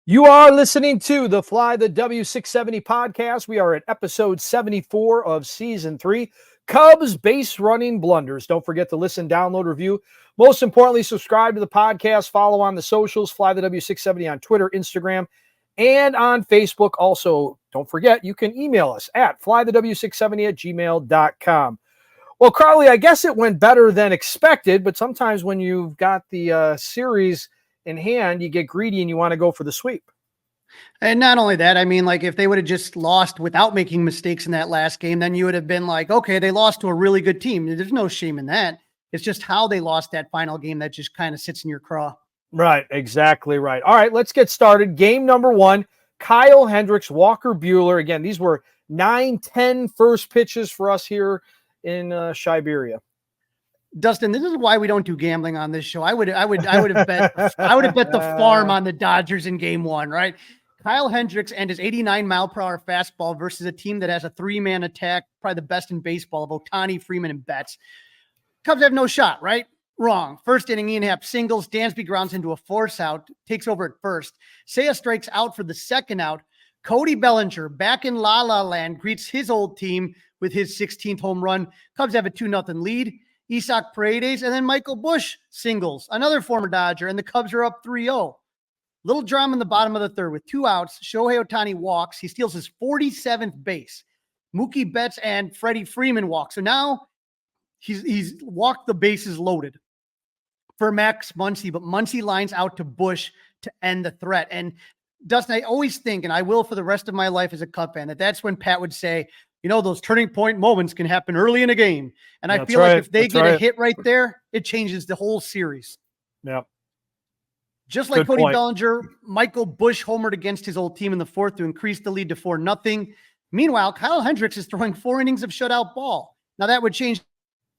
You are listening to the Fly the W670 podcast. We are at episode 74 of season 3, Cubs base running blunders. Don't forget to listen, download, review. Most importantly, subscribe to the podcast, follow on the socials, Fly the W670 on Twitter, Instagram, and on Facebook. Also, don't forget, you can email us at flythew670@gmail.com. Well, Crawly, I guess it went better than expected, but sometimes when you've got the series in hand, you get greedy and you want to go for the sweep. And not only that, I mean, like if they would have just lost without making mistakes in that last game, then you would have been like, okay, they lost to a really good team. There's no shame in that. It's just how they lost that final game that just kind of sits in your craw. Right, exactly right. All right, let's get started. Game number 1, Kyle Hendricks, Walker Buehler. Again, these were 9-10 first pitches for us here in Siberia. Dustin, this is why we don't do gambling on this show. I would have bet the farm on the Dodgers in game 1, right? Kyle Hendricks and his 89-mile-per-hour fastball versus a team that has a 3-man attack, probably the best in baseball, of Ohtani, Freeman, and Betts. Cubs have no shot, right? Wrong. First inning, Ian Happ singles. Dansby grounds into a force out, takes over at first. Seiya strikes out for the second out. Cody Bellinger, back in La La Land, greets his old team with his 16th home run. Cubs have a 2-0 lead. Isaac Paredes, and then Michael Busch singles, another former Dodger, and the Cubs are up 3-0. Little drama in the bottom of the third with 2 outs. Shohei Ohtani walks. He steals his 47th base. Mookie Betts and Freddie Freeman walk. So now he's walked the bases loaded for Max Muncy, but Muncy lines out to Busch to end the threat. And Dustin, I always think, and I will for the rest of my life as a Cub fan, that's when Pat would say, you know, those turning point moments can happen early in a game. And I feel like if they get a hit right there, it changes the whole series. Yep. Just like Cody Bellinger, Michael Busch homered against his old team in the 4th to increase the lead to 4-0. Meanwhile, Kyle Hendricks is throwing 4 innings of shutout ball. Now that would change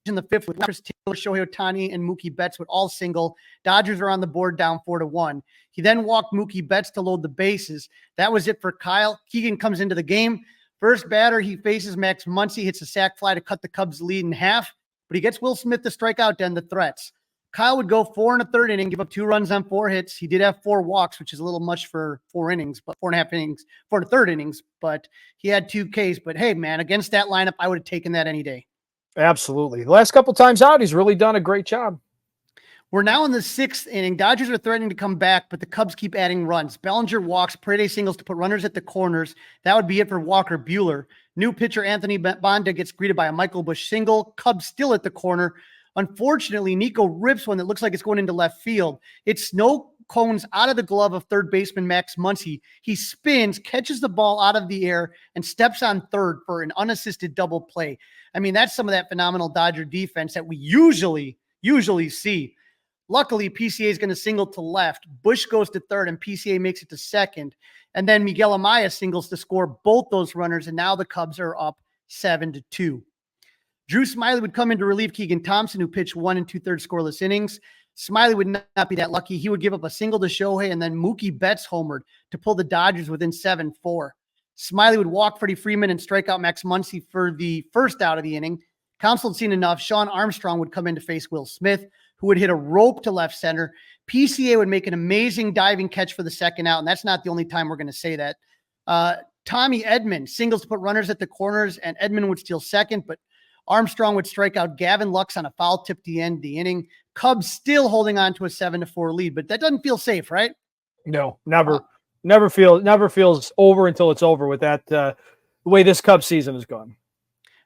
in the 5th with Chris Taylor, Shohei Ohtani, and Mookie Betts would all single. Dodgers are on the board down 4-1. He then walked Mookie Betts to load the bases. That was it for Kyle. Keegan comes into the game. First batter, he faces Max Muncy, hits a sac fly to cut the Cubs' lead in half, but he gets Will Smith to strike out to end the threats. Kyle would go 4 1/3 inning, give up 2 runs on 4 hits. He did have 4 walks, which is a little much for 4 innings, but 4.5 innings, 4 1/3 innings, but he had 2 Ks. But hey, man, against that lineup, I would have taken that any day. Absolutely. The last couple times out, he's really done a great job. We're now in the 6th inning. Dodgers are threatening to come back, but the Cubs keep adding runs. Bellinger walks, Paredes singles to put runners at the corners. That would be it for Walker Buehler. New pitcher Anthony Banda gets greeted by a Michael Busch single. Cubs still at the corner. Unfortunately, Nico rips one that looks like it's going into left field. It snow cones out of the glove of third baseman Max Muncy. He spins, catches the ball out of the air, and steps on third for an unassisted double play. I mean, that's some of that phenomenal Dodger defense that we usually see. Luckily, PCA is going to single to left. Busch goes to third, and PCA makes it to second. And then Miguel Amaya singles to score both those runners, and now the Cubs are up 7-2. Drew Smyly would come in to relieve Keegan Thompson, who pitched 1 2/3 scoreless innings. Smyly would not be that lucky. He would give up a single to Shohei, and then Mookie Betts homered to pull the Dodgers within 7-4. Smyly would walk Freddie Freeman and strike out Max Muncy for the first out of the inning. Counsell had seen enough. Sean Armstrong would come in to face Will Smith, who would hit a rope to left center. PCA would make an amazing diving catch for the second out, and that's not the only time we're going to say that. Tommy Edman singles to put runners at the corners, and Edman would steal second, but Armstrong would strike out Gavin Lux on a foul tip to end the inning. Cubs still holding on to a 7-4 lead, but that doesn't feel safe, right? No, never feels over until it's over with that, the way this Cubs season has gone.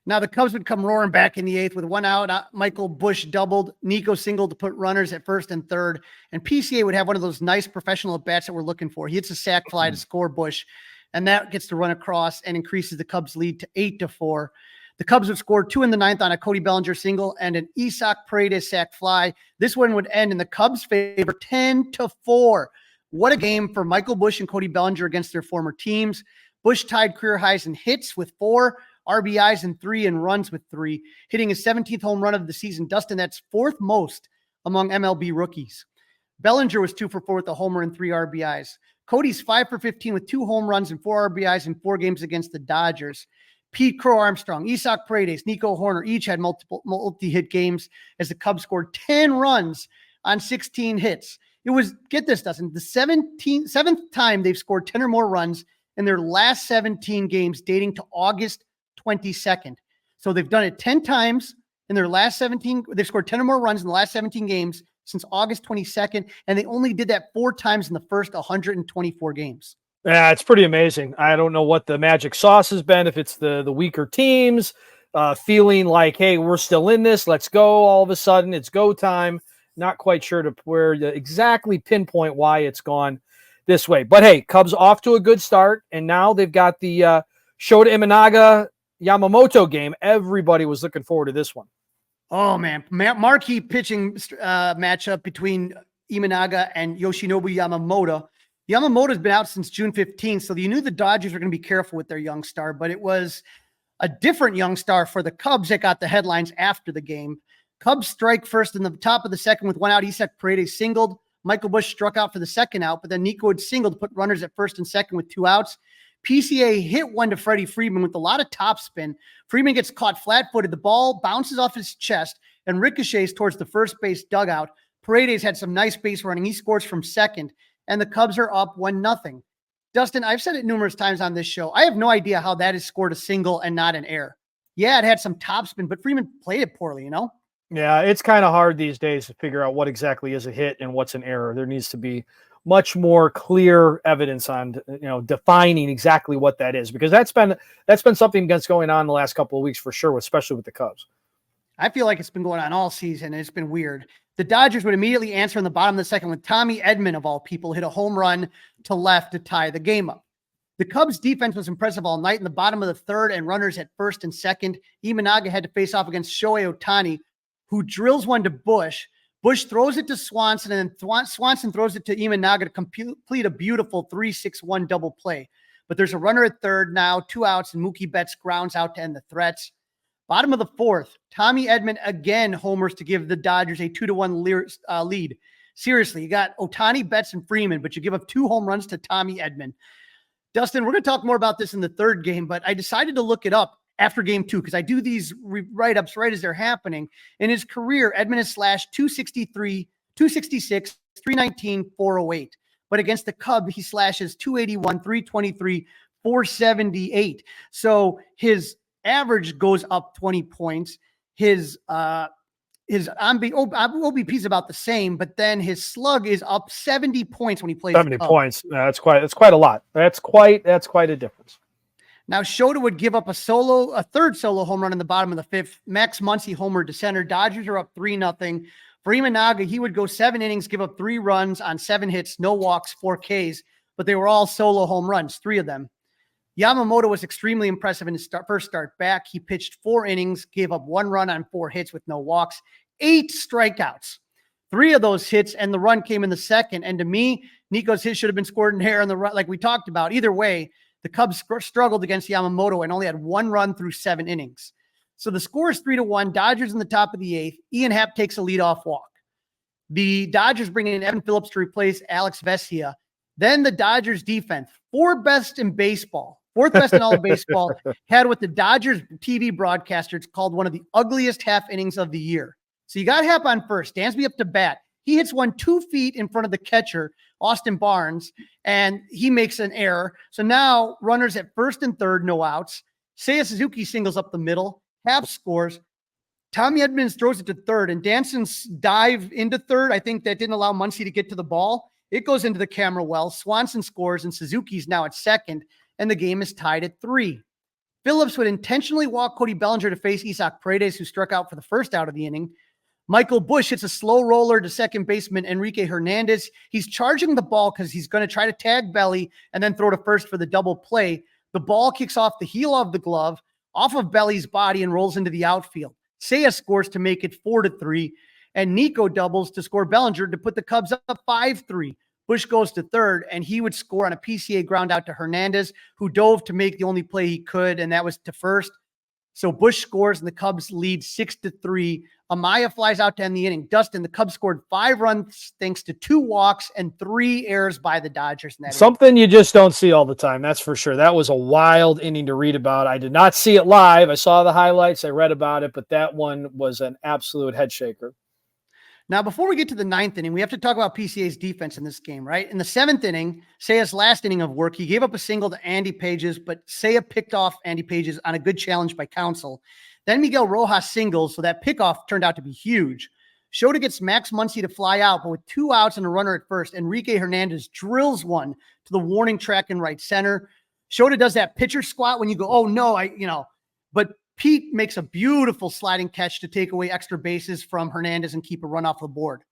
Now the Cubs would come roaring back in the 8th with 1 out. Michael Busch doubled. Nico singled to put runners at first and third. And PCA would have one of those nice professional at-bats that we're looking for. He hits a sac fly to score Busch, and that gets to run across and increases the Cubs' lead to 8-4. The Cubs would score 2 in the 9th on a Cody Bellinger single and an Isaac Paredes sac fly. This one would end in the Cubs' favor 10-4. What a game for Michael Busch and Cody Bellinger against their former teams. Busch tied career highs in hits with 4, RBIs in 3, and runs with 3, hitting his 17th home run of the season. Dustin, that's 4th most among MLB rookies. Bellinger was 2 for 4 with a homer and 3 RBIs. Cody's 5 for 15 with 2 home runs and 4 RBIs in 4 games against the Dodgers. Pete Crow Armstrong, Isaac Paredes, Nico Horner each had multi-hit games as the Cubs scored 10 runs on 16 hits. It was, get this, Dustin, the seventh time they've scored 10 or more runs in their last 17 games dating to August 22nd. So they've done it 10 times in their last 17. They've scored 10 or more runs in the last 17 games since August 22nd. And they only did that 4 times in the first 124 games. Yeah, it's pretty amazing. I don't know what the magic sauce has been, if it's the weaker teams feeling like, hey, we're still in this. Let's go. All of a sudden, it's go time. Not quite sure to where to exactly pinpoint why it's gone this way. But hey, Cubs off to a good start, and now they've got the Shota Imanaga Yamamoto game. Everybody was looking forward to this one. Oh, man. Marquee pitching matchup between Imanaga and Yoshinobu Yamamoto. Yamamoto's been out since June 15th, so you knew the Dodgers were going to be careful with their young star, but it was a different young star for the Cubs that got the headlines after the game. Cubs strike first in the top of the second with 1 out. Isaac Paredes singled. Michael Busch struck out for the second out, but then Nico had singled to put runners at first and second with 2 outs. PCA hit one to Freddie Freeman with a lot of topspin. Freeman gets caught flat-footed. The ball bounces off his chest and ricochets towards the first base dugout. Paredes had some nice base running. He scores from second, and the Cubs are up 1-0. Dustin, I've said it numerous times on this show. I have no idea how that is scored a single and not an error. Yeah, it had some topspin, but Freeman played it poorly, Yeah, it's kind of hard these days to figure out what exactly is a hit and what's an error. There needs to be much more clear evidence on, defining exactly what that is, because that's been something that's going on the last couple of weeks for sure, especially with the Cubs. I feel like it's been going on all season, and it's been weird. The Dodgers would immediately answer in the bottom of the second with Tommy Edman, of all people, hit a home run to left to tie the game up. The Cubs defense was impressive all night. In the bottom of the third and runners at first and second, Imanaga had to face off against Shohei Ohtani, who drills one to Busch. Busch throws it to Swanson, and then Swanson throws it to Imanaga to complete a beautiful 3-6-1 double play. But there's a runner at third now, 2 outs, and Mookie Betts grounds out to end the threats. Bottom of the fourth, Tommy Edman again homers to give the Dodgers a 2-1 lead. Seriously, you got Ohtani, Betts, and Freeman, but you give up 2 home runs to Tommy Edman. Dustin, we're going to talk more about this in the third game, but I decided to look it up after game 2 because I do these write-ups right as they're happening. In his career, Edman has slashed 263, 266, 319, 408. But against the Cubs, he slashes 281, 323, 478. So his average goes up 20 points. His OBP is about the same, but then his slug is up 70 points when he plays. 70 points. That's quite a lot. That's quite a difference. Now, Shota would give up a third solo home run in the bottom of the fifth. Max Muncy homered to center. Dodgers are up 3-0. For Imanaga, he would go 7 innings, give up 3 runs on 7 hits, no walks, 4 Ks, but they were all solo home runs, 3 of them. Yamamoto was extremely impressive in his first start back. He pitched 4 innings, gave up 1 run on 4 hits with no walks, 8 strikeouts. 3 of those hits, and the run came in the second. And to me, Nico's hit should have been scored in here on the run, like we talked about. Either way, the Cubs struggled against Yamamoto and only had 1 run through 7 innings. So the score is 3-1. Dodgers in the top of the 8th. Ian Happ takes a leadoff walk. The Dodgers bring in Evan Phillips to replace Alex Vesia. Then the Dodgers defense, 4th best in baseball, 4th best in all of baseball, had what the Dodgers TV broadcasters called one of the ugliest half innings of the year. So you got Happ on first. Dansby up to bat. He hits one 2 feet in front of the catcher, Austin Barnes, and he makes an error. So now runners at first and third, no outs. Seiya Suzuki singles up the middle. Happ scores. Tommy Edmonds throws it to third, and Danson's dive into third, I think that didn't allow Muncy to get to the ball. It goes into the camera well. Swanson scores, and Suzuki's now at second, and the game is tied at 3. Phillips would intentionally walk Cody Bellinger to face Isaac Paredes, who struck out for the first out of the inning. Michael Busch hits a slow roller to second baseman Enrique Hernandez. He's charging the ball because he's going to try to tag Belly and then throw to first for the double play. The ball kicks off the heel of the glove, off of Belly's body, and rolls into the outfield. Seiya scores to make it 4-3, and Nico doubles to score Bellinger to put the Cubs up 5-3. Busch goes to third, and he would score on a PCA ground out to Hernandez, who dove to make the only play he could, and that was to first. So Busch scores, and the Cubs lead 6-3. Amaya flies out to end the inning. Dustin, the Cubs scored 5 runs thanks to 2 walks and 3 errors by the Dodgers. In that Something you just don't see all the time, that's for sure. That was a wild inning to read about. I did not see it live. I saw the highlights. I read about it, but that one was an absolute head shaker. Now, before we get to the 9th inning, we have to talk about PCA's defense in this game, right? In the 7th inning, Saya's last inning of work, he gave up a single to Andy Pages, but Saya picked off Andy Pages on a good challenge by Counsell. Then Miguel Rojas singles, so that pickoff turned out to be huge. Shota gets Max Muncy to fly out, but with 2 outs and a runner at first, Enrique Hernandez drills one to the warning track in right center. Shota does that pitcher squat when you go, oh no, but Pete makes a beautiful sliding catch to take away extra bases from Hernandez and keep a run off the board.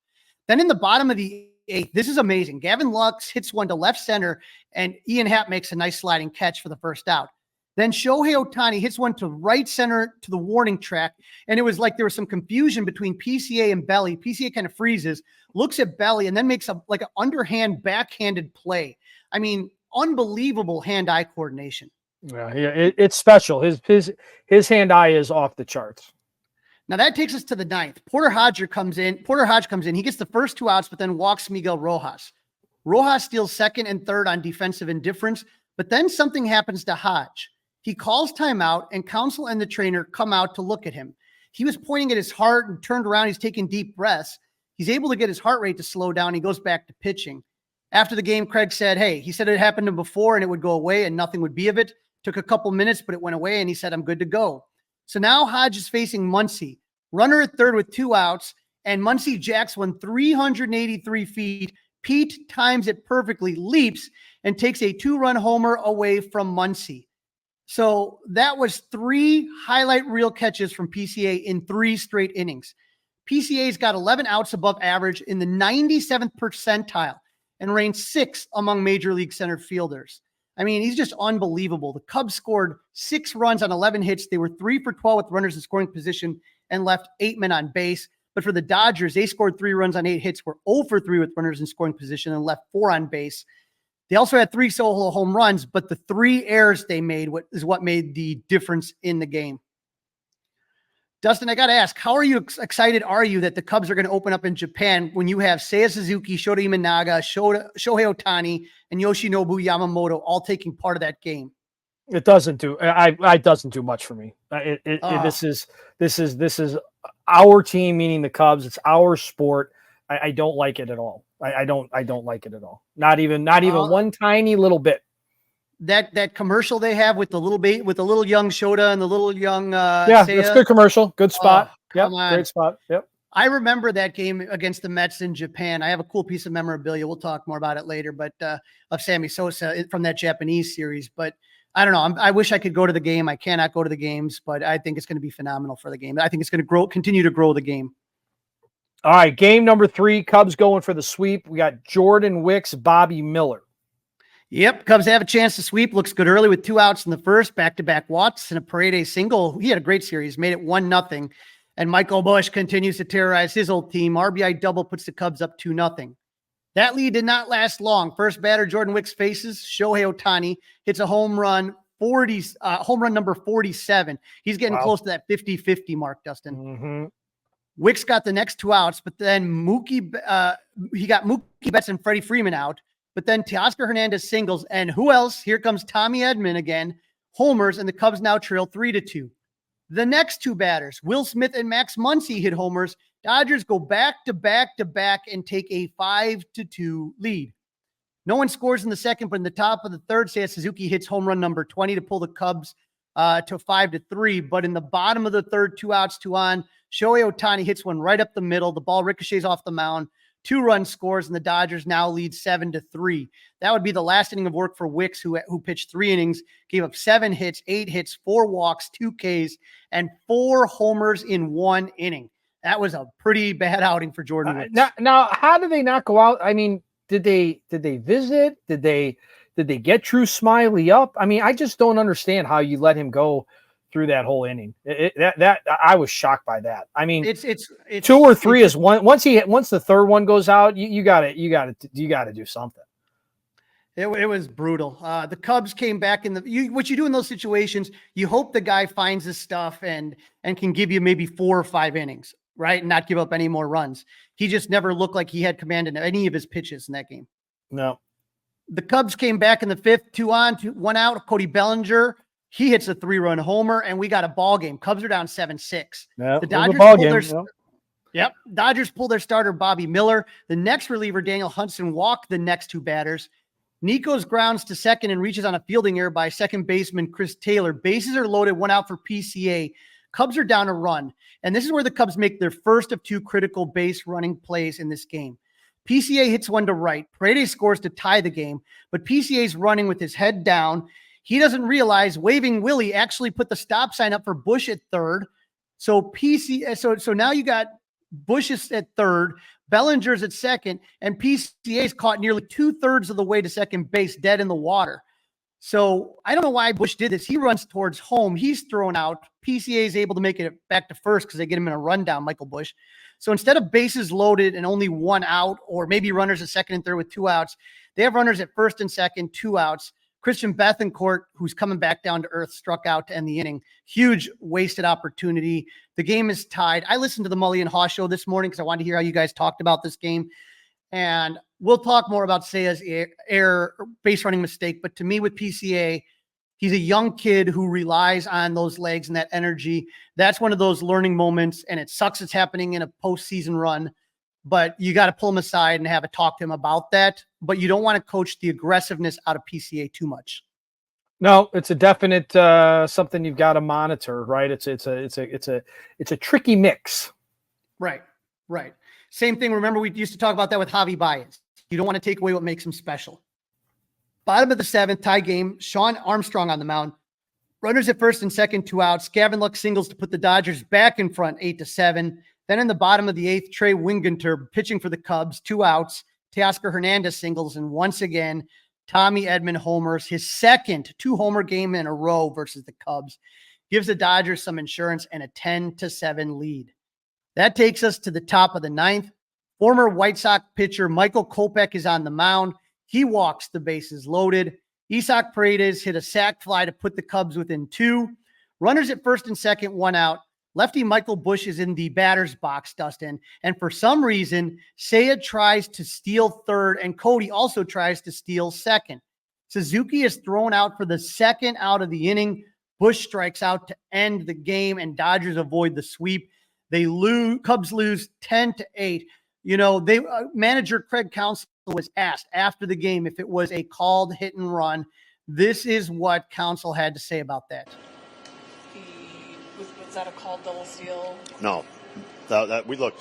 Then in the bottom of the 8th, this is amazing. Gavin Lux hits one to left center, and Ian Happ makes a nice sliding catch for the first out. Then Shohei Ohtani hits one to right center to the warning track, and it was like there was some confusion between PCA and Belly. PCA kind of freezes, looks at Belly, and then makes an underhand backhanded play. I mean, unbelievable hand-eye coordination. Yeah, it's special. His hand-eye is off the charts. Now that takes us to the 9th. Porter Hodge comes in. He gets the first 2 outs, but then walks Miguel Rojas. Rojas steals 2nd and 3rd on defensive indifference, but then something happens to Hodge. He calls timeout, and Counsell and the trainer come out to look at him. He was pointing at his heart and turned around. He's taking deep breaths. He's able to get his heart rate to slow down. He goes back to pitching. After the game, Craig said, he said it happened to him before and it would go away and nothing would be of it. Took a couple minutes, but it went away, and he said, I'm good to go. So now Hodge is facing Muncy, runner at 3rd with 2 outs, and Muncy jacks one 383 feet. Pete times it perfectly, leaps, and takes a 2-run homer away from Muncy. So that was 3 highlight reel catches from PCA in 3 straight innings. PCA's got 11 outs above average in the 97th percentile and ranks 6th among major league center fielders. I mean, he's just unbelievable. The Cubs scored 6 runs on 11 hits. They were 3 for 12 with runners in scoring position and left 8 men on base. But for the Dodgers, they scored 3 runs on 8 hits, were 0 for 3 with runners in scoring position and left 4 on base. They also had 3 solo home runs, but the 3 errors they made is what made the difference in the game. Dustin, I got to ask, how excited are you that the Cubs are going to open up in Japan when you have Seiya Suzuki, Shota Imanaga, Shohei Ohtani, and Yoshinobu Yamamoto all taking part of that game? It doesn't do. It doesn't do much for me. This is our team, meaning the Cubs. It's our sport. I don't like it at all. I don't like it at all. Not even one tiny little bit. That commercial they have with the little young Shota and the little young Seiya. It's a good commercial. Good spot. Yep, great spot. Yep. I remember that game against the Mets in Japan. I have a cool piece of memorabilia. We'll talk more about it later, but of Sammy Sosa from that Japanese series. But I don't know. I wish I could go to the game. I cannot go to the games, but I think it's going to be phenomenal for the game. I think it's going to continue to grow the game. All right, game number 3. Cubs going for the sweep. We got Jordan Wicks, Bobby Miller. Yep, Cubs have a chance to sweep. Looks good early with 2 outs in the first, back-to-back walks and a Paredes single. He had a great series, made it 1-0. And Michael Busch continues to terrorize his old team. RBI double puts the Cubs up 2-0. That lead did not last long. First batter Jordan Wicks faces Shohei Ohtani, hits a home run number 47. He's getting close to that 50-50 mark, Dustin. Mm-hmm. Wicks got the next 2 outs, but then he got Mookie Betts and Freddie Freeman out. But then Teoscar Hernandez singles, and who else? Here comes Tommy Edman again, homers, and the Cubs now trail 3-2. The next 2 batters, Will Smith and Max Muncy, hit homers. Dodgers go back to back to back and take a 5-2 lead. No one scores in the second, but in the top of the third, Seiya Suzuki hits home run number 20 to pull the Cubs to 5-3. But in the bottom of the third, 2 outs, 2 on, Shohei Ohtani hits one right up the middle. The ball ricochets off the mound. 2-run scores, and the Dodgers now lead 7-3. That would be the last inning of work for Wicks, who pitched 3 innings, gave up 7 hits, 8 hits, 4 walks, 2 Ks, and 4 homers in 1 inning. That was a pretty bad outing for Jordan Wicks. Now, how did they not go out? I mean, did they visit? Did they get Drew Smiley up? I mean, I just don't understand how you let him go through that whole inning. That I was shocked by that. I mean, it's 2 or 3 is one. Once the third one goes out, you got to do something. It was brutal. The Cubs came back what you do in those situations, you hope the guy finds his stuff and can give you maybe 4 or 5 innings, right? And not give up any more runs. He just never looked like he had command in any of his pitches in that game. No. The Cubs came back in the 5th, 2 on, 1 out. Cody Bellinger, he hits a 3-run homer, and we got a ball game. Cubs are down 7-6. Yeah, the Dodgers Yep. Dodgers pull their starter, Bobby Miller. The next reliever, Daniel Hudson, walked the next two batters. Nico's grounds to second and reaches on a fielding error by second baseman Chris Taylor. Bases are loaded, one out for PCA. Cubs are down a run. And this is where the Cubs make their first of two critical base running plays in this game. PCA hits one to right. Paredes scores to tie the game, but PCA's running with his head down. He doesn't realize waving Willie actually put the stop sign up for Bush at third. So so now you got Bush is at third, Bellinger's at second, and PCA's caught nearly 2/3 of the way to second base, dead in the water. So I don't know why Bush did this. He runs towards home. He's thrown out. PCA is able to make it back to first because they get him in a rundown, Michael Bush. So instead of bases loaded and only one out, or maybe runners at second and third with two outs, they have runners at first and second, two outs. Christian Bethancourt, who's coming back down to earth, struck out to end the inning. Huge wasted opportunity. The game is tied. I listened to the Mully and Haugh show this morning because I wanted to hear how you guys talked about this game. And we'll talk more about Seiya's error, base running mistake. But to me, with PCA, he's a young kid who relies on those legs and that energy. That's one of those learning moments, and it sucks it's happening in a postseason run. But you got to pull him aside and have a talk to him about that. But you don't want to coach the aggressiveness out of PCA too much. No, it's a definite something you've got to monitor, right? It's a tricky mix. Right. Same thing. Remember, we used to talk about that with Javi Baez. You don't want to take away what makes him special. Bottom of the seventh, tie game. Sean Armstrong on the mound. Runners at first and second, two outs. Gavin Lux singles to put the Dodgers back in front, 8-7. Then in the bottom of the eighth, Trey Winginter pitching for the Cubs, two outs. Teoscar Hernandez singles, and once again, Tommy Edman homers, his second two-homer game in a row versus the Cubs. Gives the Dodgers some insurance and a 10-7 lead. That takes us to the top of the ninth. Former White Sox pitcher Michael Kopech is on the mound. He walks the bases loaded. Isaac Paredes hit a sac fly to put the Cubs within two. Runners at first and second, one out. Lefty Michael Bush is in the batter's box, Dustin. And for some reason, Seiya tries to steal third, and Cody also tries to steal second. Suzuki is thrown out for the second out of the inning. Bush strikes out to end the game, and Dodgers avoid the sweep. They lose. Cubs lose 10-8. You know, manager Craig Counsell was asked after the game if it was a called hit and run. This is what Counsell had to say about that. Was that a called double steal? No, that we look.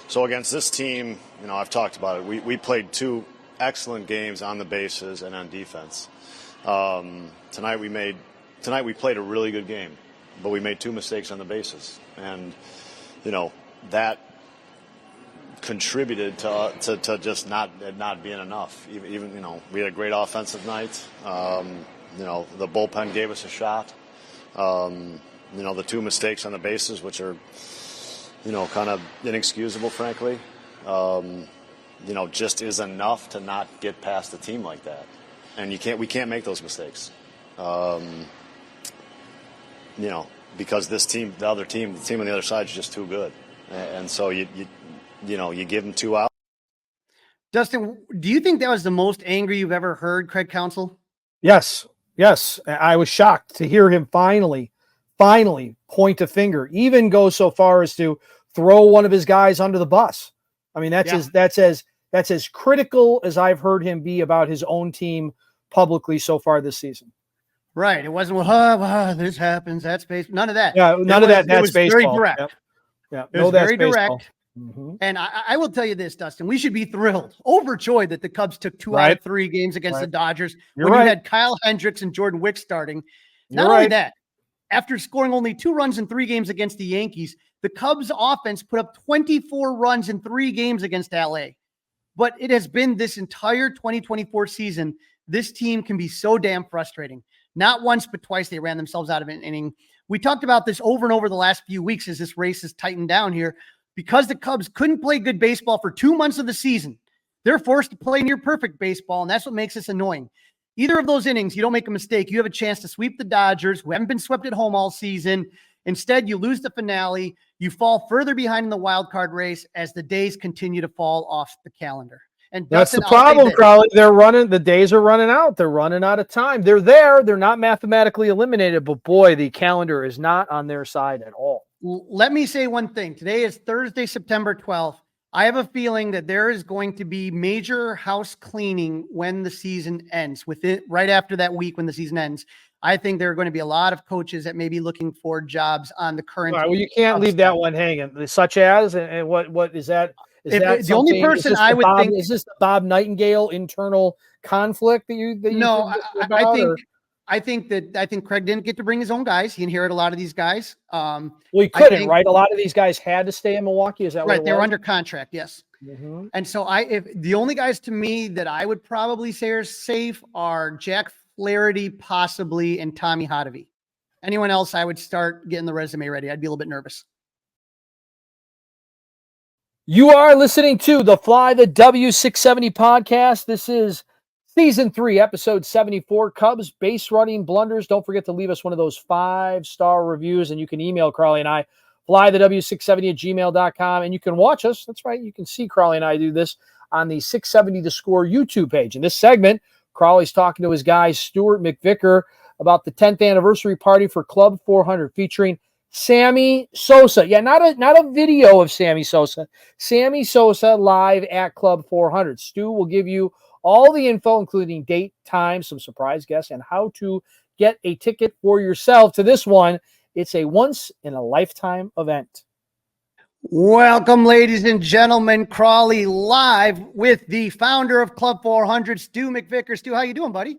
So against this team, you know, I've talked about it. We played two excellent games on the bases and on defense. Tonight we played a really good game, but we made two mistakes on the bases, and you know that contributed to just not being enough. Even you know, we had a great offensive night. You know, the bullpen gave us a shot. You know, the two mistakes on the bases, which are, you know, kind of inexcusable, frankly, you know, just is enough to not get past a team like that. And we can't make those mistakes. You know, because this team, the team on the other side is just too good. And so you give them two out. Dustin, do you think that was the most angry you've ever heard Craig Counsell? Yes. I was shocked to hear him finally point a finger, even go so far as to throw one of his guys under the bus. I mean, that's as critical as I've heard him be about his own team publicly so far this season. Right. It wasn't, this happens. That's baseball. None of that. Yeah, none of that. That's baseball. Very direct. Yep. Yeah, it was very baseball. direct. Mm-hmm. And I will tell you this, Dustin, we should be thrilled, overjoyed that the Cubs took two out of three games against the Dodgers you had Kyle Hendricks and Jordan Wicks starting. Not only that, after scoring only 2 runs in 3 games against the Yankees, the Cubs offense put up 24 runs in 3 games against LA. But it has been this entire 2024 season. This team can be so damn frustrating. Not once, but twice they ran themselves out of an inning. We talked about this over and over the last few weeks as this race has tightened down here. Because the Cubs couldn't play good baseball for 2 months of the season, they're forced to play near perfect baseball, and that's what makes this annoying. Either of those innings, you don't make a mistake. You have a chance to sweep the Dodgers, who haven't been swept at home all season. Instead, you lose the finale. You fall further behind in the wild card race as the days continue to fall off the calendar. And that's the problem, Crawly. The days are running out. They're running out of time. They're there. They're not mathematically eliminated, but boy, the calendar is not on their side at all. Let me say one thing. Today is Thursday, September 12th. I have a feeling that there is going to be major house cleaning when the season ends. Right after that week when the season ends, I think there are going to be a lot of coaches that may be looking for jobs on the current. All right, well, you can't leave that one hanging. Such as, and what is that? Is that the only person I would think? Is this the Bob Nightingale internal conflict that you? No, I think Craig didn't get to bring his own guys. He inherited a lot of these guys. Well, he couldn't, right? A lot of these guys had to stay in Milwaukee. Is that right? They were under contract, yes. Mm-hmm. And so if the only guys to me that I would probably say are safe are Jack Flaherty, possibly, and Tommy Hotovy. Anyone else, I would start getting the resume ready. I'd be a little bit nervous. You are listening to the Fly the W670 podcast. This is Season 3, Episode 74, Cubs Base Running Blunders. Don't forget to leave us one of those 5-star reviews, and you can email Crawly and I, flythew670@gmail.com, and you can watch us. That's right, you can see Crawly and I do this on the 670 The Score YouTube page. In this segment, Crawly's talking to his guy, Stewart McVicar, about the 10th anniversary party for Club 400, featuring Sammy Sosa. Yeah, not a video of Sammy Sosa. Sammy Sosa live at Club 400. Stu will give you all the info, including date, time, some surprise guests, and how to get a ticket for yourself to this one. It's a once-in-a-lifetime event. Welcome, ladies and gentlemen. Crawly live with the founder of Club 400, Stu McVicar. Stu, how you doing, buddy?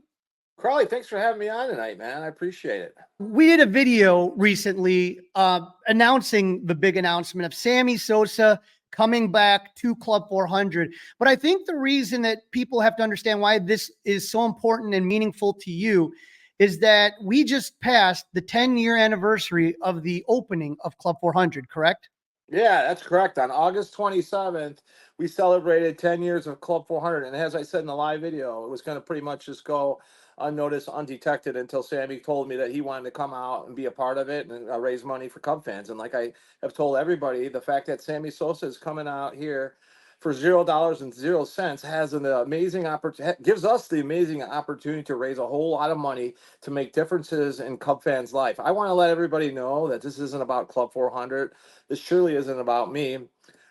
Crawly, thanks for having me on tonight, man. I appreciate it. We did a video recently announcing the big announcement of Sammy Sosa coming back to Club 400. But I think the reason that people have to understand why this is so important and meaningful to you is that we just passed the 10-year anniversary of the opening of Club 400, correct? Yeah, that's correct. On August 27th, we celebrated 10 years of Club 400. And as I said in the live video, it was going to pretty much just go unnoticed, undetected until Sammy told me that he wanted to come out and be a part of it and raise money for Cub fans. And like I have told everybody, the fact that Sammy Sosa is coming out here for $0.00 has an amazing opportunity, gives us the amazing opportunity to raise a whole lot of money to make differences in Cub fans' life. I want to let everybody know that this isn't about Club 400. This surely isn't about me.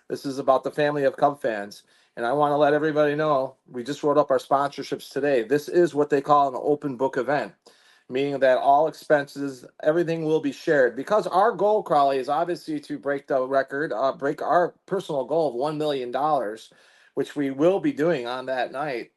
This is about the family of Cub fans. And I want to let everybody know, we just wrote up our sponsorships today. This is what they call an open book event, meaning that all expenses, everything will be shared. Because our goal, Crawly, is obviously to break the record, break our personal goal of $1 million, which we will be doing on that night.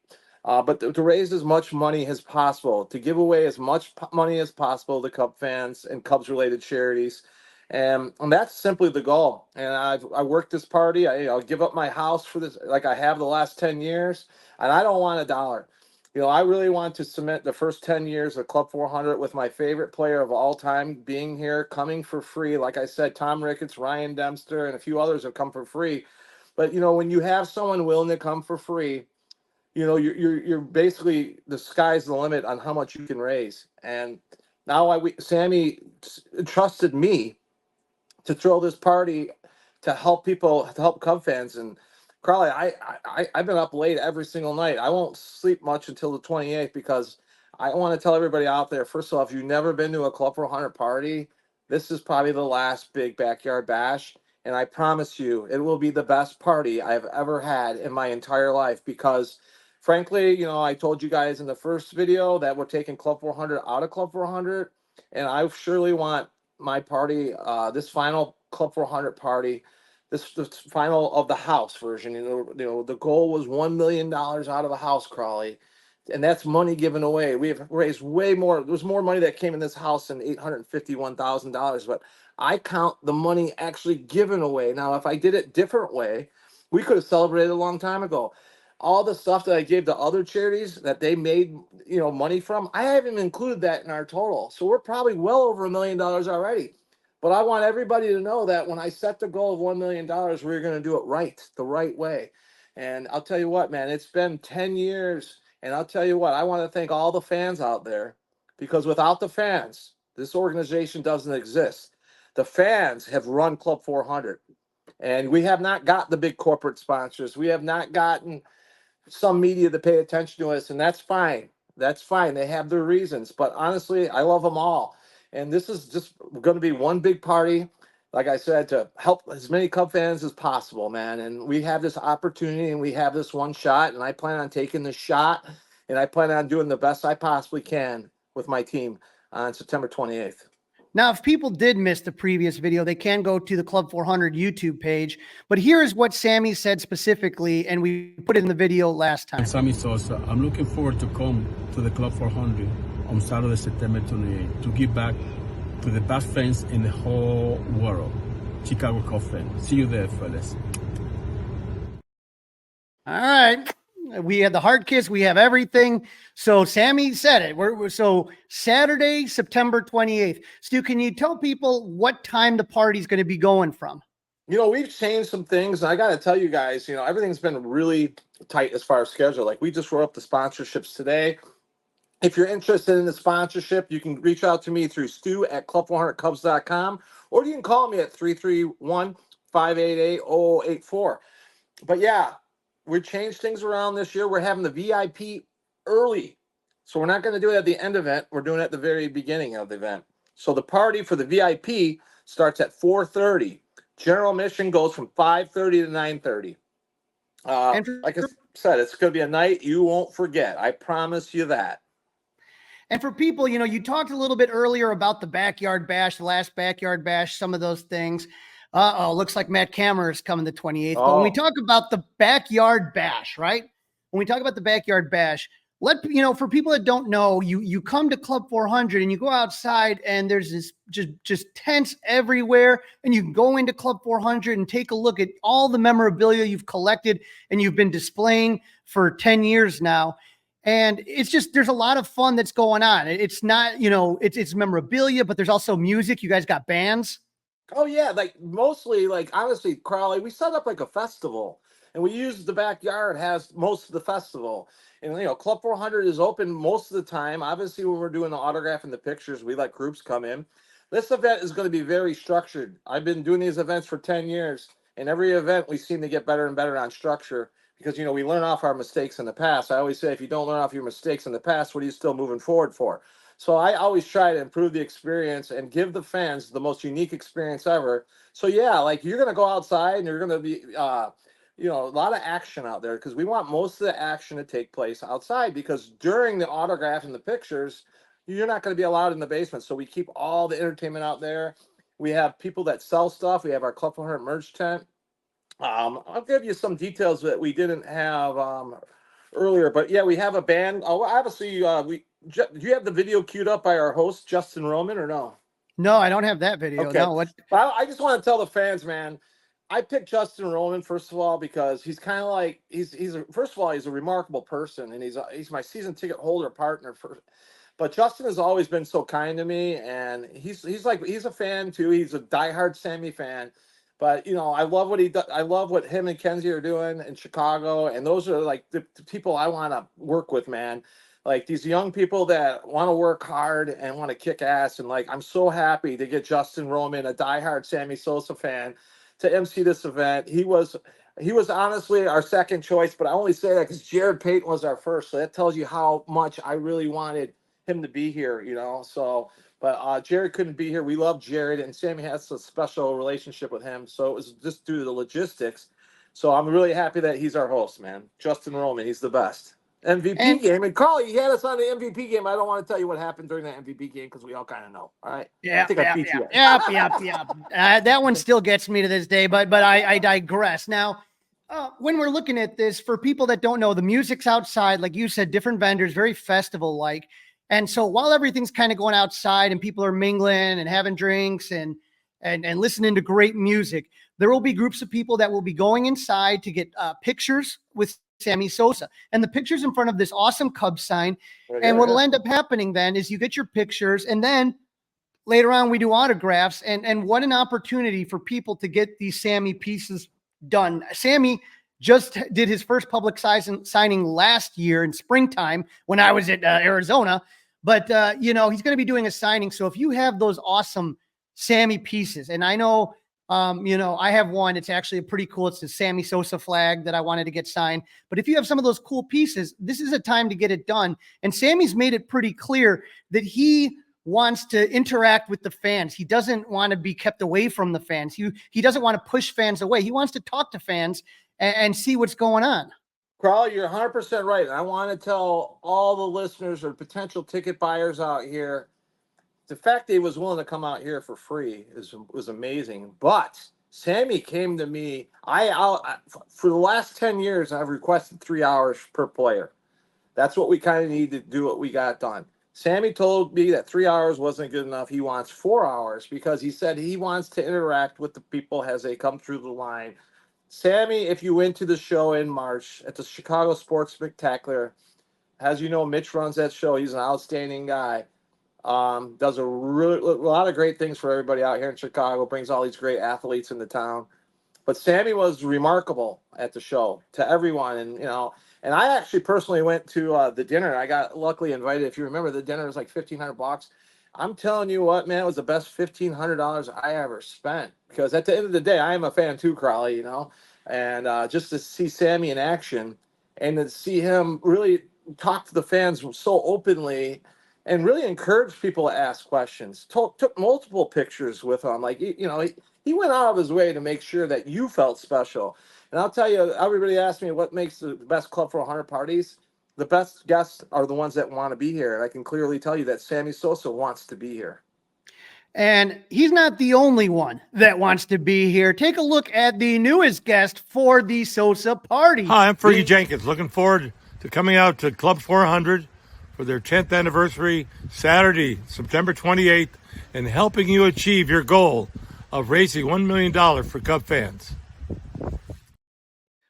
But to raise as much money as possible, to give away as much money as possible to Cub fans and Cubs-related charities. And that's simply the goal. And I worked this party. I'll give up my house for this, like I have the last 10 years, and I don't want a dollar. I really want to cement the first 10 years of Club 400 with my favorite player of all time being here, coming for free. Like I said, Tom Ricketts, Ryan Dempster, and a few others have come for free. But when you have someone willing to come for free, you're basically, the sky's the limit on how much you can raise. And now Sammy trusted me to throw this party to help people, to help Cub fans. And Crawly, I've been up late every single night. I won't sleep much until the 28th because I want to tell everybody out there, first of all, if you've never been to a Club 400 party, this is probably the last big backyard bash. And I promise you, it will be the best party I've ever had in my entire life because, frankly, I told you guys in the first video that we're taking Club 400 out of Club 400. And I surely want my party, this final Club 400 party, this final of the house version. The goal was $1 million out of the house, Crawly, and that's money given away. We have raised way more. There's more money that came in this house than $851,000, but I count the money actually given away. Now, if I did it different way, we could have celebrated a long time ago. All the stuff that I gave to other charities that they made, money from, I haven't included that in our total. So we're probably well over $1 million already. But I want everybody to know that when I set the goal of $1 million, we're going to do it right, the right way. And I'll tell you what, man, it's been 10 years. And I'll tell you what, I want to thank all the fans out there, because without the fans, this organization doesn't exist. The fans have run Club 400. And we have not got the big corporate sponsors. We have not gotten some media to pay attention to us, and that's fine. That's fine. They have their reasons, but honestly, I love them all. And this is just going to be one big party. like I said, to help as many Cub fans as possible, man. And we have this opportunity and we have this one shot, and I plan on taking this shot, and I plan on doing the best I possibly can with my team on September 28th. Now, if people did miss the previous video, they can go to the Club 400 YouTube page. But here is what Sammy said specifically, and we put it in the video last time. Sammy Sosa, I'm looking forward to come to the Club 400 on Saturday, September 28th, to give back to the best fans in the whole world, Chicago Cubs fans. See you there, fellas. All right. We had the hard kiss. We have everything. So Sammy said it. So Saturday, September 28th. Stu, can you tell people what time the party's going to be going from? You know, we've changed some things, and I got to tell you guys, you know, everything's been really tight as far as schedule. Like, we just wrote up the sponsorships today. If you're interested in the sponsorship, you can reach out to me through stu@club400cubs.com, or you can call me at 331-588-0084. But yeah, we changed things around this year. We're having the VIP early. So we're not going to do it at the end event. We're doing it at the very beginning of the event. So the party for the VIP starts at 4:30. General admission goes from 5:30 to 9:30. Like I said, it's going to be a night you won't forget. I promise you that. And for people, you know, you talked a little bit earlier about the backyard bash, the last backyard bash, some of those things. Looks like Matt Kammerer is coming the 28th. But when we talk about the backyard bash, right? When we talk about the backyard bash, for people that don't know, you come to Club 400 and you go outside and there's this just tents everywhere, and you can go into Club 400 and take a look at all the memorabilia you've collected and you've been displaying for 10 years now. And it's just, there's a lot of fun that's going on. It's not, it's memorabilia, but there's also music. You guys got bands. Oh yeah, like mostly, like honestly, Crawly, we set up like a festival, and we use the backyard has most of the festival. And Club 400 is open most of the time. Obviously, when we're doing the autograph and the pictures, we let groups come in. This event is going to be very structured. I've been doing these events for 10 years, and every event we seem to get better and better on structure because we learn off our mistakes in the past. I always say, if you don't learn off your mistakes in the past, what are you still moving forward for? So I always try to improve the experience and give the fans the most unique experience ever. So yeah, like you're going to go outside and you're going to be, a lot of action out there because we want most of the action to take place outside, because during the autograph and the pictures, you're not going to be allowed in the basement. So we keep all the entertainment out there. We have people that sell stuff. We have our Club 400 merch tent. I'll give you some details that we didn't have earlier, but yeah, we have a band. Oh, obviously, do you have the video queued up by our host, Justin Roman, or no? No, I don't have that video. Okay. No, what? I just want to tell the fans, man, I picked Justin Roman, first of all, because he's kind of like, first of all, he's a remarkable person, and he's my season ticket holder partner but Justin has always been so kind to me, and he's a fan too. He's a diehard Sammy fan. But I love what he does. I love what him and Kenzie are doing in Chicago, and those are like the people I want to work with, man. Like these young people that want to work hard and want to kick ass, and like I'm so happy to get Justin Roman, a diehard Sammy Sosa fan, to MC this event. He was honestly our second choice, but I only say that because Jared Payton was our first, so that tells you how much I really wanted him to be here. So. But Jared couldn't be here. We love Jared, and Sammy has a special relationship with him. So it was just due to the logistics. So I'm really happy that he's our host, man. Justin Roman, he's the best. MVP game. And Crawly, he had us on the MVP game. I don't want to tell you what happened during that MVP game because we all kind of know. All right. Yeah. That one still gets me to this day, but I digress. Now, when we're looking at this, for people that don't know, the music's outside, like you said, different vendors, very festival-like. And so while everything's kind of going outside and people are mingling and having drinks and listening to great music, there will be groups of people that will be going inside to get pictures with Sammy Sosa, and the pictures in front of this awesome Cubs sign. And what'll end up happening then is you get your pictures, and then later on we do autographs, and what an opportunity for people to get these Sammy pieces done. Sammy just did his first public signing last year in springtime when I was at Arizona. But, he's going to be doing a signing. So if you have those awesome Sammy pieces, and I know, I have one, it's actually pretty cool. It's the Sammy Sosa flag that I wanted to get signed. But if you have some of those cool pieces, this is a time to get it done. And Sammy's made it pretty clear that he wants to interact with the fans. He doesn't want to be kept away from the fans. He doesn't want to push fans away. He wants to talk to fans and see what's going on. Crawly, you're 100% right. And I want to tell all the listeners or potential ticket buyers out here, the fact that he was willing to come out here for free was amazing. But Sammy came to me. For the last 10 years, I've requested 3 hours per player. That's what we kind of need to do what we got done. Sammy told me that 3 hours wasn't good enough. He wants 4 hours because he said he wants to interact with the people as they come through the line. Sammy, if you went to the show in March at the Chicago Sports Spectacular, as you know, Mitch runs that show. He's an outstanding guy. Does a lot of great things for everybody out here in Chicago, brings all these great athletes into town. But Sammy was remarkable at the show to everyone. And, and I actually personally went to the dinner. I got luckily invited. If you remember, the dinner was like $1,500. I'm telling you what, man, it was the best $1,500 I ever spent. Because at the end of the day, I am a fan too, Crawly, and just to see Sammy in action and to see him really talk to the fans so openly and really encourage people to ask questions. Took multiple pictures with him. Like, he went out of his way to make sure that you felt special. And I'll tell you, everybody asked me what makes the best Club for 100 parties. The best guests are the ones that want to be here. And I can clearly tell you that Sammy Sosa wants to be here. And he's not the only one that wants to be here. Take a look at the newest guest for the Sosa party. Hi, I'm Fergie Jenkins. Looking forward to coming out to Club 400 for their 10th anniversary Saturday, September 28th, and helping you achieve your goal of raising $1 million for Cub fans.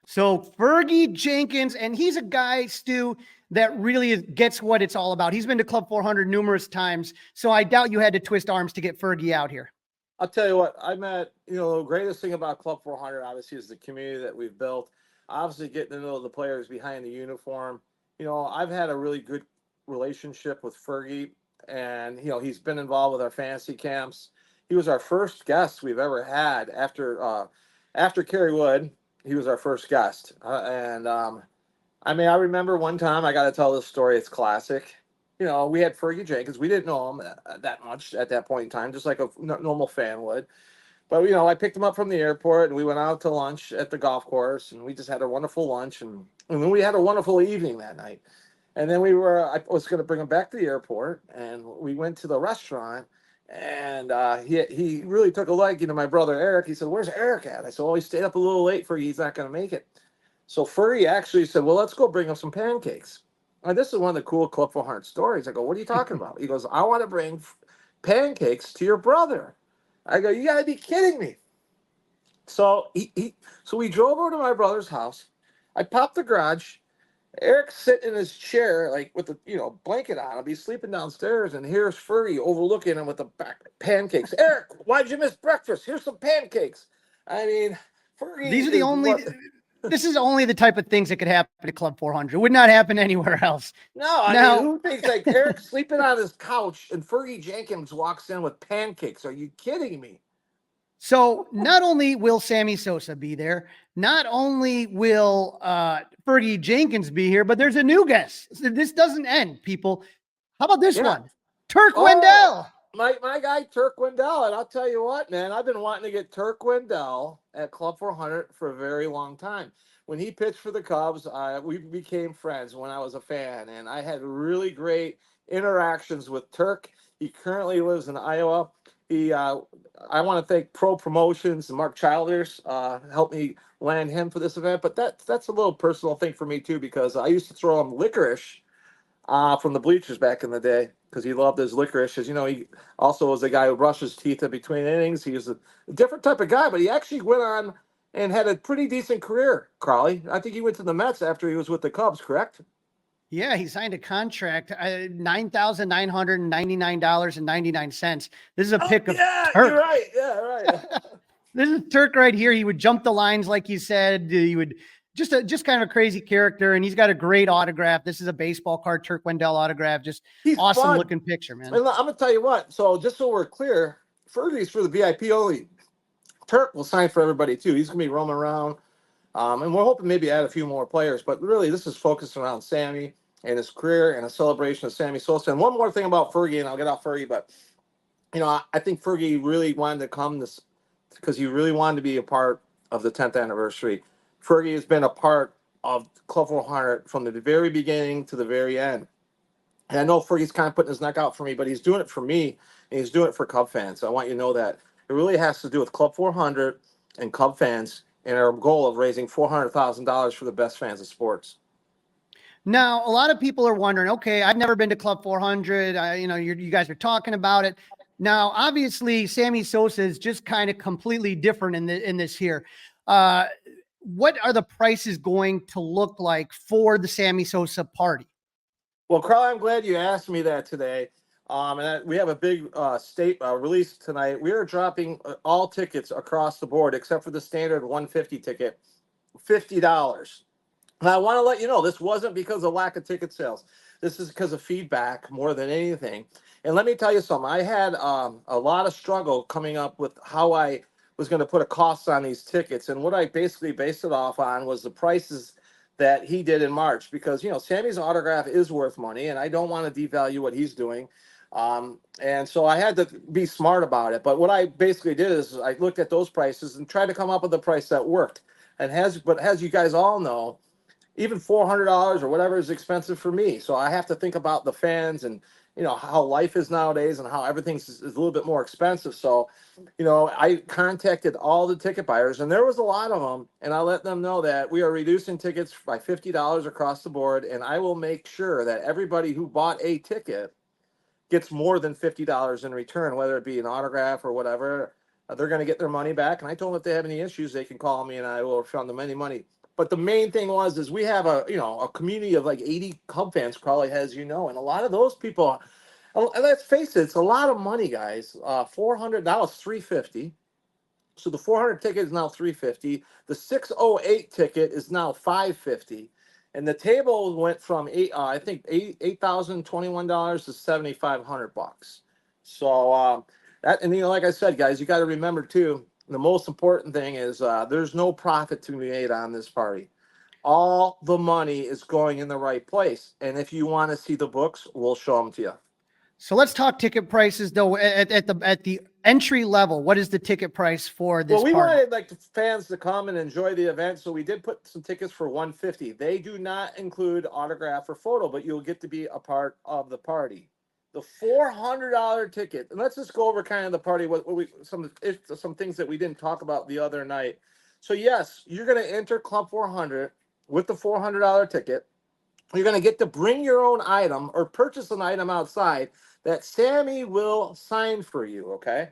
So Fergie Jenkins, and he's a guy, Stu, that really gets what it's all about. He's been to Club 400 numerous times, so I doubt you had to twist arms to get Fergie out here. I'll tell you what, I met, the greatest thing about Club 400, obviously, is the community that we've built. Obviously, getting to know the players behind the uniform. I've had a really good relationship with Fergie, and, he's been involved with our fantasy camps. He was our first guest we've ever had after Kerry Wood. He was our first guest. I remember one time, I got to tell this story. It's classic. We had Fergie Jenkins. We didn't know him that much at that point in time, just like a normal fan would. But, I picked him up from the airport, and we went out to lunch at the golf course, and we just had a wonderful lunch. And then we had a wonderful evening that night. And then I was going to bring him back to the airport, and we went to the restaurant. And he really took a liking to my brother Eric. He said, "Where's Eric at?" I said, "Oh, he stayed up a little late for you. He's not going to make it." So Fergie actually said, "Well, let's go bring him some pancakes." And this is one of the cool Club 400 stories. I go, "What are you talking about?" He goes, "I want to bring pancakes to your brother." I go, "You got to be kidding me." So so we drove over to my brother's house. I popped the garage. Eric's sitting in his chair, like with the blanket on him. He's sleeping downstairs, and here's Fergie overlooking him with the pancakes. "Eric, why'd you miss breakfast? Here's some pancakes." I mean, Fergie. These are the only. This is only the type of things that could happen at Club 400. It would not happen anywhere else. No, I mean, who thinks like Eric sleeping on his couch and Fergie Jenkins walks in with pancakes? Are you kidding me? So not only will Sammy Sosa be there, not only will Fergie Jenkins be here, but there's a new guest. So this doesn't end, people. How about this one? Turk Wendell. My guy, Turk Wendell. And I'll tell you what, man, I've been wanting to get Turk Wendell at Club 400 for a very long time. When he pitched for the Cubs, we became friends when I was a fan, and I had really great interactions with Turk. He currently lives in Iowa. I want to thank Pro Promotions and Mark Childers helped me land him for this event. But that's a little personal thing for me too, because I used to throw him licorice from the bleachers back in the day because he loved his licorice. As you know, he also was a guy who brushed his teeth in between innings. He was a different type of guy, but he actually went on and had a pretty decent career, Crawly. I think he went to the Mets after he was with the Cubs, correct? Yeah, he signed a contract, $9,999.99. This is a pick of Turk. You're right. Yeah, right. This is Turk right here. He would jump the lines, like you said. He would just kind of a crazy character, and he's got a great autograph. This is a baseball card, Turk Wendell autograph. Just he's awesome fun looking picture, man. And I'm gonna tell you what. So just so we're clear, Fergie's for the VIP only. Turk will sign for everybody too. He's gonna be roaming around, and we're hoping maybe add a few more players. But really, this is focused around Sammy. and his career and a celebration of Sammy Sosa. And one more thing about Fergie, and I'll get off Fergie, but I think Fergie really wanted to come this because he really wanted to be a part of the 10th anniversary. Fergie has been a part of Club 400 from the very beginning to the very end. And I know Fergie's kind of putting his neck out for me, but he's doing it for me, and he's doing it for Cub fans. So I want you to know that it really has to do with Club 400 and Cub fans and our goal of raising $400,000 for the best fans of sports. Now, a lot of people are wondering, okay, I've never been to Club 400. You guys are talking about it. Now, obviously, Sammy Sosa is just kind of completely different in this here. What are the prices going to look like for the Sammy Sosa party? Well, Crawly, I'm glad you asked me that today. We have a big state release tonight. We are dropping all tickets across the board, except for the standard 150 ticket, $50. And I want to let you know, this wasn't because of lack of ticket sales. This is because of feedback more than anything. And let me tell you something. I had a lot of struggle coming up with how I was going to put a cost on these tickets. And what I basically based it off on was the prices that he did in March, because, Sammy's autograph is worth money, and I don't want to devalue what he's doing. And so I had to be smart about it. But what I basically did is I looked at those prices and tried to come up with a price that worked. And as you guys all know, even $400 or whatever is expensive for me. So I have to think about the fans and, how life is nowadays and how everything's a little bit more expensive. So, I contacted all the ticket buyers, and there was a lot of them, and I let them know that we are reducing tickets by $50 across the board, and I will make sure that everybody who bought a ticket gets more than $50 in return, whether it be an autograph or whatever. They're going to get their money back. And I told them if they have any issues, they can call me and I will refund them any money. But the main thing is we have a community of like 80 Cub fans, Crawly, as and a lot of those people, and let's face it, it's a lot of money, guys. $400, now it's $350. So the 400 ticket is now $350. The 608 ticket is now $550. And the table went from $8,021 to $7,500. So like I said, guys, you got to remember too, the most important thing is there's no profit to be made on this party. All the money is going in the right place. And if you want to see the books, we'll show them to you. So let's talk ticket prices, though. At the entry level, what is the ticket price for this? Well, we party? wanted the fans to come and enjoy the event, so we did put some tickets for $150. They do not include autograph or photo, but you'll get to be a part of the party. The $400 ticket, and let's just go over kind of the party. Some things that we didn't talk about the other night. So yes, you're going to enter Club 400 with the $400 ticket. You're going to get to bring your own item or purchase an item outside that Sammy will sign for you, okay?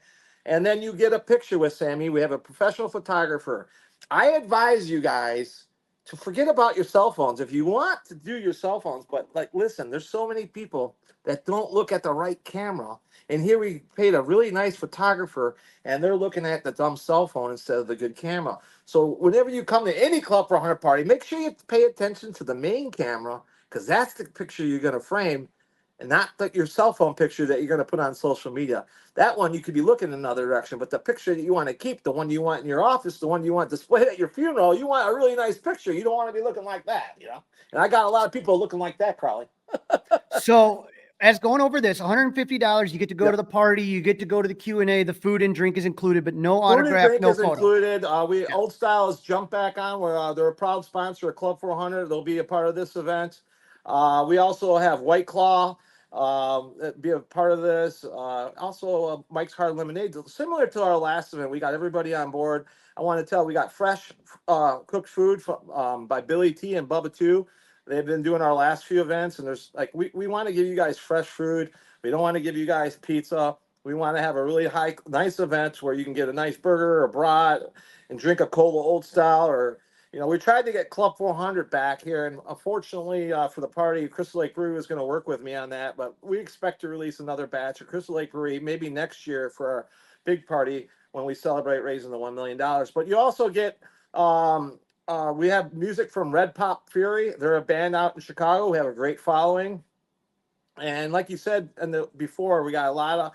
And then you get a picture with Sammy. We have a professional photographer. I advise you guys to forget about your cell phones. If you want to do your cell phones, but listen, there's so many people that don't look at the right camera. And here we paid a really nice photographer, and they're looking at the dumb cell phone instead of the good camera. So whenever you come to any Club 400 party, make sure you pay attention to the main camera, because that's the picture you're going to frame, and not your cell phone picture that you're going to put on social media. That one, you could be looking in another direction, but the picture that you want to keep, the one you want in your office, the one you want displayed at your funeral, you want a really nice picture. You don't want to be looking like that, And I got a lot of people looking like that, Crawly. So as going over this, $150, you get to go to the party, you get to go to the Q&A, the food and drink is included, but no autograph, no photo. Included. Old Style is Jump Back On, where they're a proud sponsor of Club 400. They'll be a part of this event. We also have White Claw be a part of this. Also, Mike's Hard Lemonade. Similar to our last event, we got everybody on board. I want to tell we got fresh cooked food from, by Billy T and Bubba 2. They've been doing our last few events, and there's we want to give you guys fresh food. We don't want to give you guys pizza. We want to have a really nice event where you can get a nice burger or brat and drink a cola Old Style, or we tried to get Club 400 back here, and unfortunately for the party, Crystal Lake Brewery was going to work with me on that, but we expect to release another batch of Crystal Lake Brewery maybe next year for our big party when we celebrate raising the $1 million. But you also get we have music from Red Pop Fury. They're a band out in Chicago. We have a great following. And like you said before, we got a lot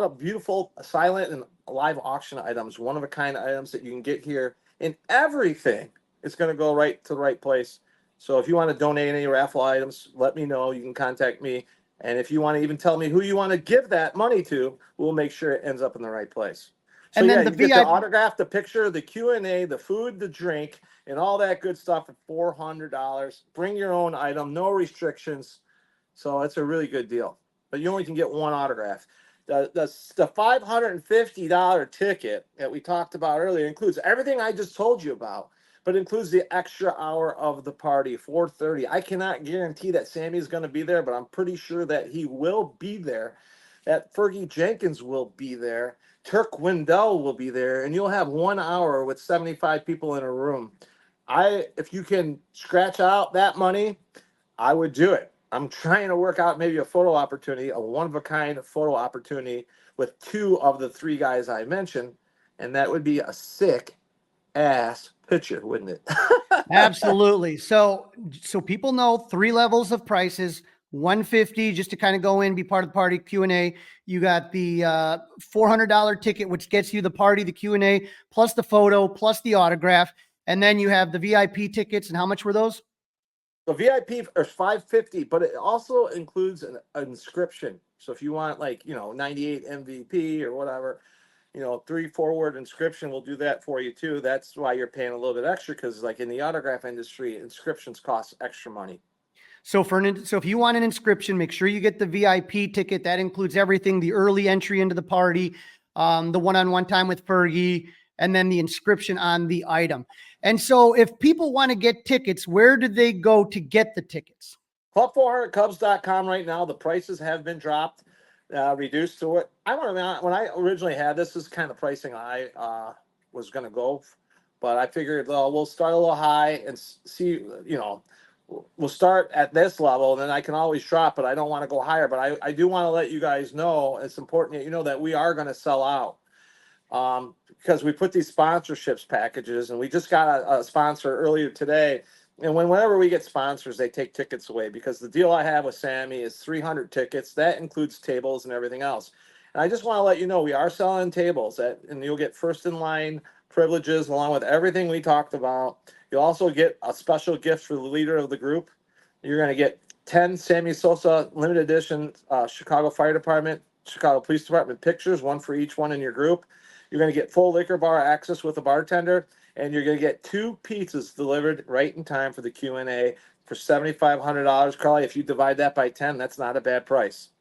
of beautiful silent and live auction items, one-of-a-kind items that you can get here. And everything is going to go right to the right place. So if you want to donate any raffle items, let me know. You can contact me. And if you want to even tell me who you want to give that money to, we'll make sure it ends up in the right place. So And then yeah, the you get the VIP autograph, the picture, the Q&A, the food, the drink, and all that good stuff for $400. Bring your own item, no restrictions. So it's a really good deal. But you only can get one autograph. The $550 ticket that we talked about earlier includes everything I just told you about, but includes the extra hour of the party, 4:30. I cannot guarantee that Sammy's going to be there, but I'm pretty sure that he will be there. That Fergie Jenkins will be there. Turk Wendell will be there, and you'll have 1 hour with 75 people in a room. If you can scratch out that money, I would do it. I'm trying to work out maybe a photo opportunity, a one-of-a-kind photo opportunity with 2 of the 3 guys I mentioned, and that would be a sick-ass picture, wouldn't it? Absolutely. So people know 3 levels of prices. 150 just to kind of go in, be part of the party, Q&A. You got the $400 ticket, which gets you the party, the Q&A, plus the photo, plus the autograph. And then you have the VIP tickets. And how much were those? The VIP are $550, but it also includes an inscription. So if you want 98 MVP or whatever, 3-4 word inscription, we'll do that for you too. That's why you're paying a little bit extra, because like in the autograph industry, inscriptions cost extra money. So if you want an inscription, make sure you get the VIP ticket. That includes everything: the early entry into the party, the one-on-one time with Fergie, and then the inscription on the item. And so if people want to get tickets, where do they go to get the tickets? Club400Cubs.com right now. The prices have been dropped, reduced to it. When I originally had this is kind of pricing I was going to go, but I figured we'll start a little high and see, we'll start at this level, and then I can always drop, but I don't want to go higher. But I do want to let you guys know, it's important that you know that we are going to sell out. Because we put these sponsorships packages, and we just got a sponsor earlier today. And whenever we get sponsors, they take tickets away, because the deal I have with Sammy is 300 tickets. That includes tables and everything else. And I just want to let you know we are selling tables, and you'll get first in line privileges along with everything we talked about. You'll also get a special gift for the leader of the group. You're going to get 10 Sammy Sosa limited edition Chicago Fire Department, Chicago Police Department pictures, 1 for each one in your group. You're going to get full liquor bar access with a bartender, and you're going to get 2 pizzas delivered right in time for the Q&A for $7,500. Crawly, if you divide that by 10, that's not a bad price.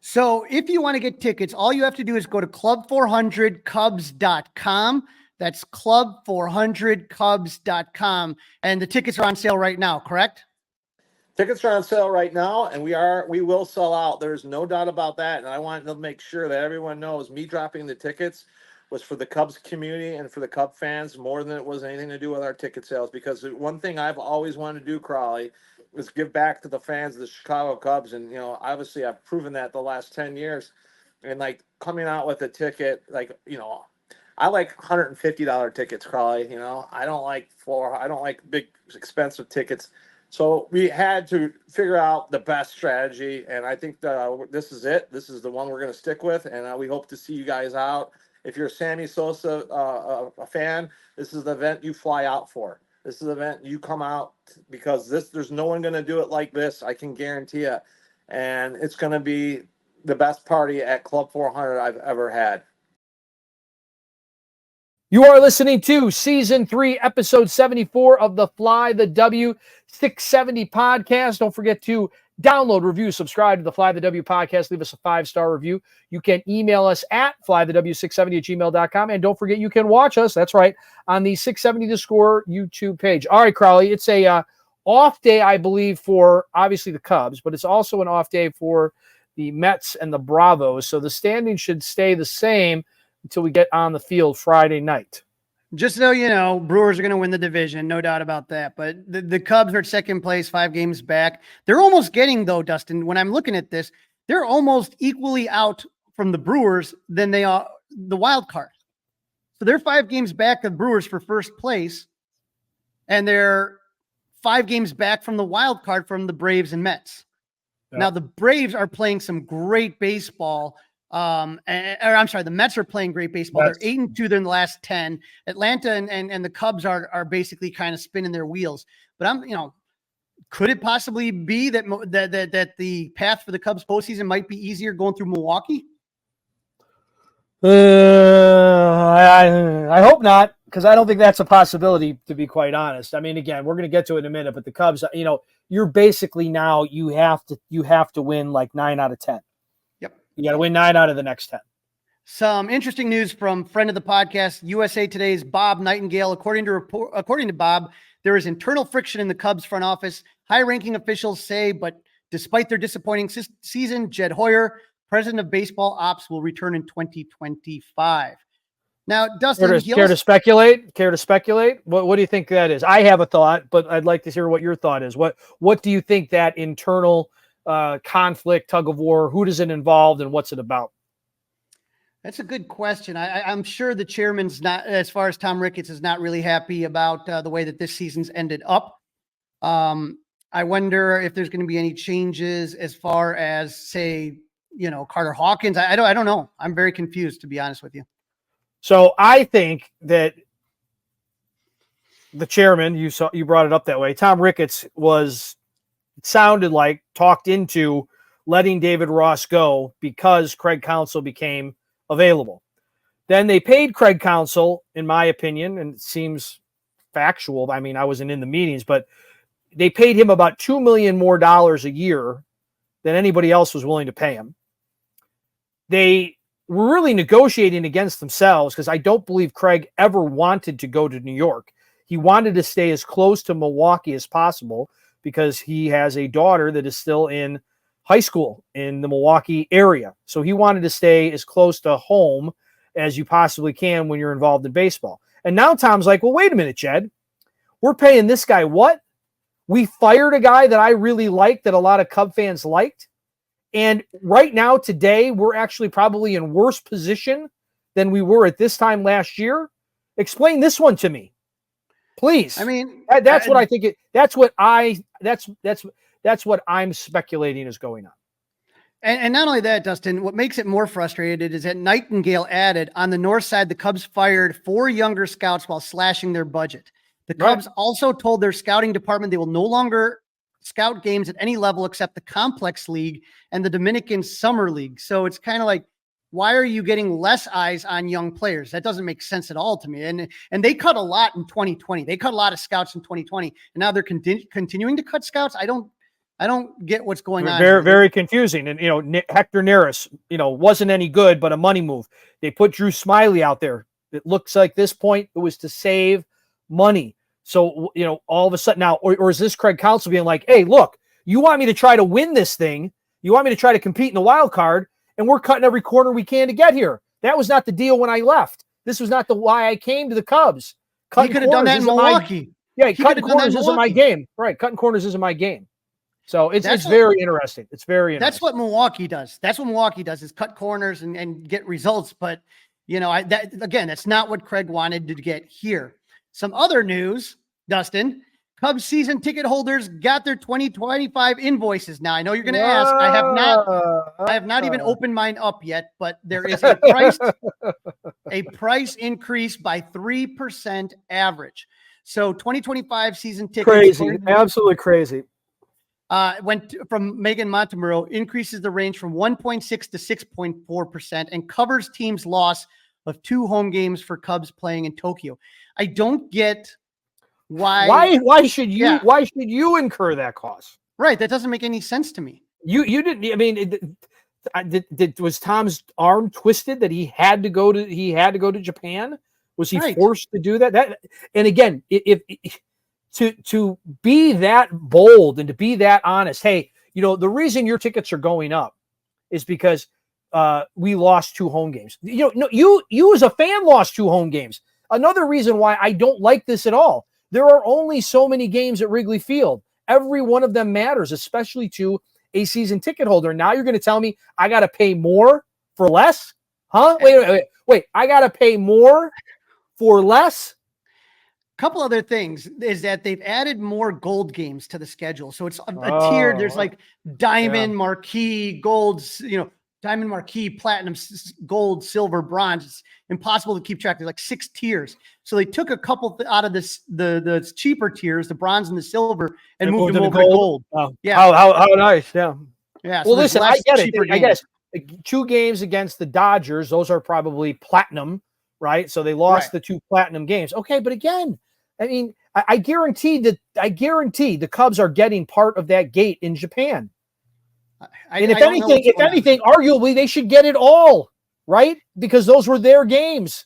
So if you want to get tickets, all you have to do is go to club400cubs.com. That's club400cubs.com. And the tickets are on sale right now, correct? Tickets are on sale right now, and we will sell out. There's no doubt about that. And I want to make sure that everyone knows me dropping the tickets was for the Cubs community and for the Cub fans more than it was anything to do with our ticket sales. Because one thing I've always wanted to do, Crawly, is give back to the fans of the Chicago Cubs. And, obviously I've proven that the last 10 years. And coming out with a ticket, I like $150 tickets, Crawly. I don't like big expensive tickets. So we had to figure out the best strategy, and I think this is it. This is the one we're going to stick with, and we hope to see you guys out. If you're a Sammy Sosa a fan, this is the event you fly out for. This is the event you come out, because there's no one going to do it like this. I can guarantee it, and it's going to be the best party at Club 400 I've ever had. You are listening to Season 3, Episode 74 of the Fly the W 670 podcast. Don't forget to download, review, subscribe to the Fly the W podcast. Leave us a 5-star review. You can email us at flythew670@gmail.com. And don't forget, you can watch us, that's right, on the 670 The Score YouTube page. All right, Crawly, it's a off day, I believe, for obviously the Cubs, but it's also an off day for the Mets and the Bravos. So the standings should stay the same until we get on the field Friday night. Just so you know, Brewers are going to win the division, no doubt about that. But the Cubs are at second place, 5 games back. They're almost getting, though, Dustin, when I'm looking at this, they're almost equally out from the Brewers than they are the wild card. So they're 5 games back of Brewers for first place, and they're 5 games back from the wild card from the Braves and Mets. Yeah. Now, the Braves are playing some great baseball. The Mets are playing great baseball. They're 8-2. They're in the last 10. Atlanta and the Cubs are basically kind of spinning their wheels. But Could it possibly be that that the path for the Cubs postseason might be easier going through Milwaukee? I hope not, because I don't think that's a possibility, to be quite honest. I mean, again, we're going to get to it in a minute, but the Cubs, you're basically now you have to win like 9 out of 10. Yep. You got to win 9 out of the next 10. Some interesting news from friend of the podcast, USA Today's Bob Nightingale. According to Bob, there is internal friction in the Cubs front office. High-ranking officials say, but despite their disappointing season, Jed Hoyer, president of baseball ops, will return in 2025. Now, Dustin, care to speculate? What do you think that is? I have a thought, but I'd like to hear what your thought is. What do you think that internal conflict, tug of war, who does it involve, and what's it about? That's a good question. I'm sure the chairman's not, as far as Tom Ricketts, is not really happy about the way that this season's ended up. I wonder if there's going to be any changes as far as, say, Carter Hawkins. I don't know. I'm very confused, to be honest with you. So I think that the chairman, you brought it up that way, Tom Ricketts talked into letting David Ross go because Craig Counsell became available. Then they paid Craig Counsell, in my opinion, and it seems factual. I mean, I wasn't in the meetings, but they paid him about $2 million more a year than anybody else was willing to pay him. They were really negotiating against themselves because I don't believe Craig ever wanted to go to New York. He wanted to stay as close to Milwaukee as possible because he has a daughter that is still in high school in the Milwaukee area. So he wanted to stay as close to home as you possibly can when you're involved in baseball. And now Tom's like, well, wait a minute, Jed. We're paying this guy what? We fired a guy that I really liked, that a lot of Cub fans liked. And right now, today, we're actually probably in worse position than we were at this time last year. Explain this one to me, please. I mean, that's what I think. That's what I'm speculating is going on. And not only that, Dustin, what makes it more frustrated is that Nightingale added, on the north side, the Cubs fired 4 younger scouts while slashing their budget. The Cubs also told their scouting department they will no longer scout games at any level except the Complex League and the Dominican Summer League. So it's kind of like, why are you getting less eyes on young players? That doesn't make sense at all to me. And they cut a lot in 2020. They cut a lot of scouts in 2020, and now they're continuing to cut scouts. I don't get what's going on. Very, very confusing. And, Hector Neris, wasn't any good, but a money move. They put Drew Smiley out there. It looks like this point, it was to save money. So, all of a sudden now, or is this Craig Counsell being like, hey, look, you want me to try to win this thing. You want me to try to compete in the wild card, and we're cutting every corner we can to get here. That was not the deal when I left. This was not why I came to the Cubs. He could have done that in Milwaukee. Cutting corners isn't my game. Right. Cutting corners isn't my game. So it's very interesting. It's very interesting. That's what Milwaukee does. That's what Milwaukee does, is cut corners and get results. But, that's not what Craig wanted to get here. Some other news, Dustin, Cubs season ticket holders got their 2025 invoices. Now, I know you're going to ask. I have not even opened mine up yet, but there is a price increase by 3% average. So 2025 season tickets. Crazy. Absolutely crazy. Went from Megan Montemurro, increases the range from 1.6 to 6.4% and covers teams' loss of 2 home games for Cubs playing in Tokyo. I don't get why should you incur that cost? Right. That doesn't make any sense to me. You didn't. I mean, was Tom's arm twisted that he had to go to Japan? Was he forced to do that? And again, if to be that bold and to be that honest, hey, the reason your tickets are going up is because we lost 2 home games. You as a fan lost 2 home games. Another reason why I don't like this at all. There are only so many games at Wrigley Field. Every one of them matters, especially to a season ticket holder. Now you're going to tell me I got to pay more for less? Huh? Wait. I got to pay more for less? Couple other things is that they've added more gold games to the schedule. So it's a tier. There's like diamond, marquee, golds, diamond, marquee, platinum, gold, silver, bronze. It's impossible to keep track. There's like 6 tiers. So they took a couple out of this, the cheaper tiers, the bronze and the silver, and moved them over to gold. Oh, Yeah. How nice. Yeah. Yeah. Well, listen, I get it. I guess. guess 2 games against the Dodgers, those are probably platinum, right? So they lost the 2 platinum games. Okay, but again, I mean, I guarantee the Cubs are getting part of that gate in Japan. And if anything, arguably they should get it all, right? Because those were their games.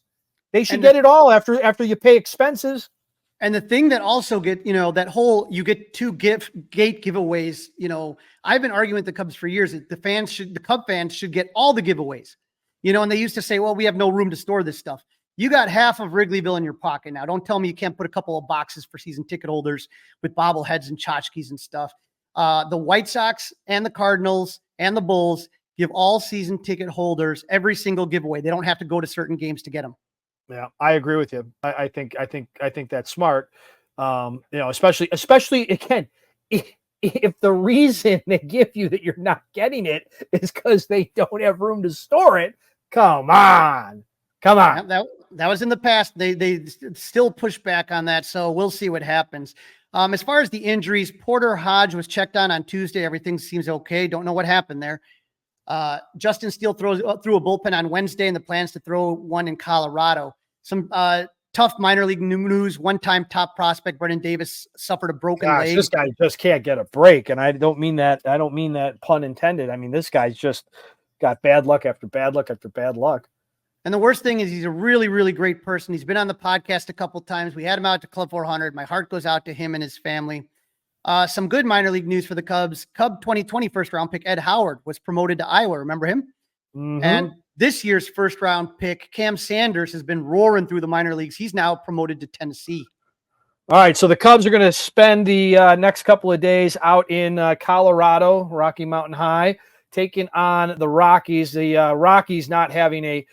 They should get it all after you pay expenses. And the thing that also get, that whole, you get 2 gate giveaways. I've been arguing with the Cubs for years that the Cub fans should get all the giveaways, and they used to say, well, we have no room to store this stuff. You got half of Wrigleyville in your pocket now. Don't tell me you can't put a couple of boxes for season ticket holders with bobbleheads and tchotchkes and stuff. The White Sox and the Cardinals and the Bulls give all season ticket holders every single giveaway. They don't have to go to certain games to get them. Yeah, I agree with you. I think that's smart. Especially again, if the reason they give you that you're not getting it is because they don't have room to store it, come on. Yeah, that was in the past. They still push back on that, so we'll see what happens. As far as the injuries, Porter Hodge was checked on Tuesday. Everything seems okay. Don't know what happened there. Justin Steele threw a bullpen on Wednesday, and the plans to throw one in Colorado. Some tough minor league news. One-time top prospect Brennan Davis suffered a broken leg. This guy just can't get a break, and I don't mean that pun intended. I mean, this guy's just got bad luck after bad luck after bad luck. And the worst thing is he's a really, really great person. He's been on the podcast a couple times. We had him out to Club 400. My heart goes out to him and his family. Some good minor league news for the Cubs. Cub 2020 first-round pick Ed Howard was promoted to Iowa. Remember him? Mm-hmm. And this year's first-round pick, Cam Sanders, has been roaring through the minor leagues. He's now promoted to Tennessee. All right, so the Cubs are going to spend the next couple of days out in Colorado, Rocky Mountain High, taking on the Rockies. The Rockies not having a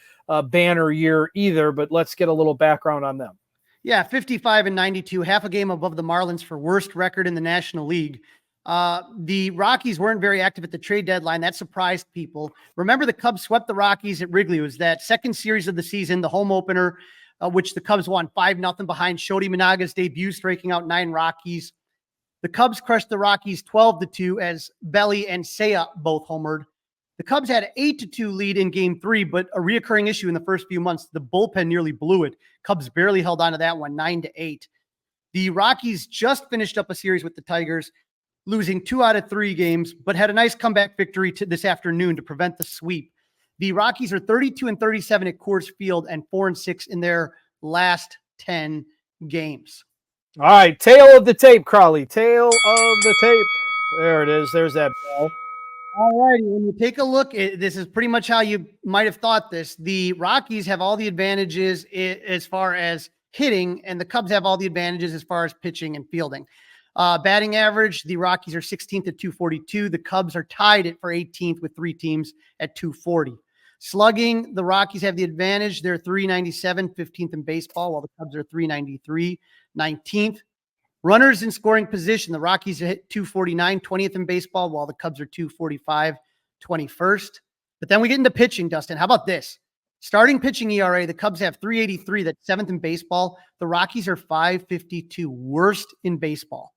banner year either, but let's get a little background on them. Yeah, 55-92, half a game above the Marlins for worst record in the National League. The Rockies weren't very active at the trade deadline. That surprised people. Remember, the Cubs swept the Rockies at Wrigley. It was that second series of the season, the home opener, which the Cubs won 5-0 behind Shody Managa's debut, striking out 9 Rockies. The Cubs crushed the Rockies 12-2 as Belly and Seiya both homered. The Cubs had an 8-2 lead in Game 3, but a reoccurring issue in the first few months. The bullpen nearly blew it. Cubs barely held on to that one, 9-8. The Rockies just finished up a series with the Tigers, losing 2 out of 3 games, but had a nice comeback victory this afternoon to prevent the sweep. The Rockies are 32-37 at Coors Field and 4-6 in their last 10 games. All right, tail of the tape, Crawly. Tail of the tape. There it is. There's that ball. All righty. When you take a look, this is pretty much how you might have thought this. The Rockies have all the advantages as far as hitting, and the Cubs have all the advantages as far as pitching and fielding. Batting average, the Rockies are 16th at 242. The Cubs are tied for 18th with 3 teams at 240. Slugging, the Rockies have the advantage. They're 397, 15th in baseball, while the Cubs are 393, 19th. Runners in scoring position, the Rockies hit 249, 20th in baseball, while the Cubs are 245, 21st. But then we get into pitching, Dustin. How about this? Starting pitching ERA, the Cubs have 383, that's 7th in baseball. The Rockies are 552, worst in baseball.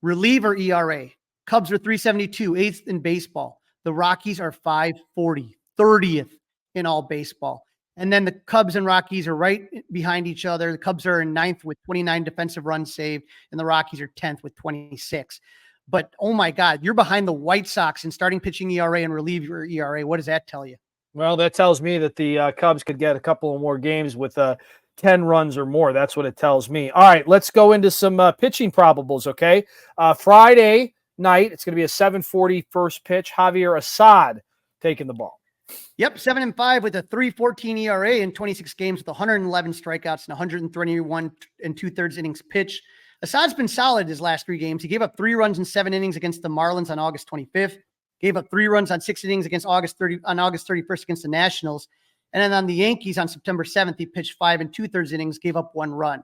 Reliever ERA, Cubs are 372, 8th in baseball. The Rockies are 540, 30th in all baseball. And then the Cubs and Rockies are right behind each other. The Cubs are in 9th with 29 defensive runs saved, and the Rockies are 10th with 26. But, oh my God, you're behind the White Sox in starting pitching ERA and reliever ERA. What does that tell you? Well, that tells me that the Cubs could get a couple of more games with 10 runs or more. That's what it tells me. All right, let's go into some pitching probables, okay? Friday night, it's going to be a 7:40 first pitch. Javier Assad taking the ball. Yep, 7-5 with a 3.14 ERA in 26 games with 111 strikeouts and 121 2/3 innings pitched. Assad's been solid his last 3 games. He gave up 3 runs in 7 innings against the Marlins on August 25th. Gave up 3 runs on 6 innings against August 31st against the Nationals. And then on the Yankees on September 7th, he pitched 5 2/3 innings, gave up 1 run.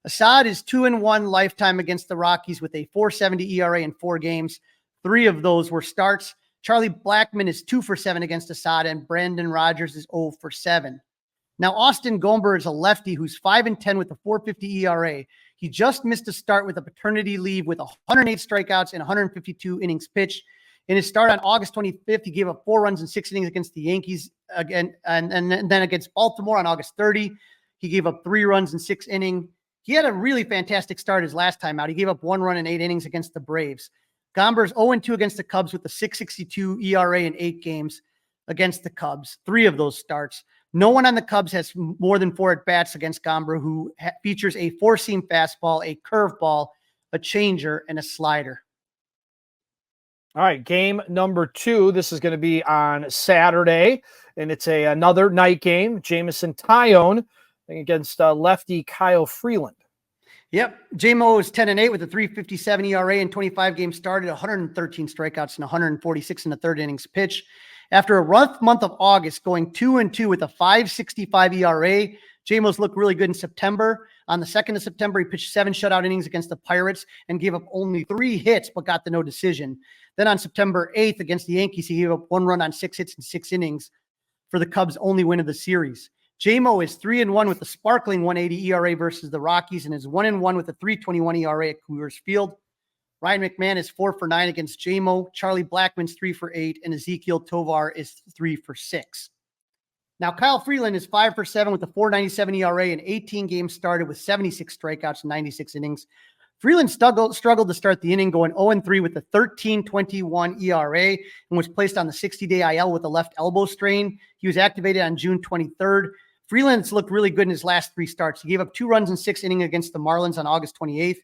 Assad is 2-1 lifetime against the Rockies with a 4.70 ERA in 4 games. 3 of those were starts. Charlie Blackmon is 2 for 7 against Asada, and Brandon Rogers is 0 for 7. Now, Austin Gomber is a lefty who's 5-10 with a 4.50 ERA. He just missed a start with a paternity leave with 108 strikeouts and 152 innings pitched. In his start on August 25th, he gave up 4 runs in 6 innings against the Yankees again, and then against Baltimore on August 30, he gave up 3 runs in 6 innings. He had a really fantastic start his last time out. He gave up 1 run in 8 innings against the Braves. Gomber's 0-2 against the Cubs with a 6.62 ERA in 8 games against the Cubs, 3 of those starts. No one on the Cubs has more than 4 at-bats against Gomber, who features a 4-seam fastball, a curveball, a changer, and a slider. All right, game number 2. This is going to be on Saturday, and it's another night game. Jameson Tyone against lefty Kyle Freeland. Yep. J-Mo is 10-8 with a 3.57 ERA in 25 games started, 113 strikeouts and 146 in the third innings pitch. After a rough month of August, going 2-2 with a 5.65 ERA, J-Mo's looked really good in September. On the 2nd of September, he pitched 7 shutout innings against the Pirates and gave up only 3 hits, but got the no decision. Then on September 8th against the Yankees, he gave up 1 run on 6 hits in 6 innings for the Cubs' only win of the series. J-Mo is 3-1 with a sparkling 1.80 ERA versus the Rockies and is 1-1 with a 3.21 ERA at Coors Field. Ryan McMahon is 4 for 9 against J-Mo. Charlie Blackmon's 3 for 8, and Ezekiel Tovar is 3 for 6. Now, Kyle Freeland is 5 for 7 with a 4.97 ERA in 18 games started with 76 strikeouts and 96 innings. Freeland struggled to start the inning, going 0-3 with a 13.21 ERA and was placed on the 60-day IL with a left elbow strain. He was activated on June 23rd. Freeland's looked really good in his last 3 starts. He gave up 2 runs in 6 innings against the Marlins on August 28th.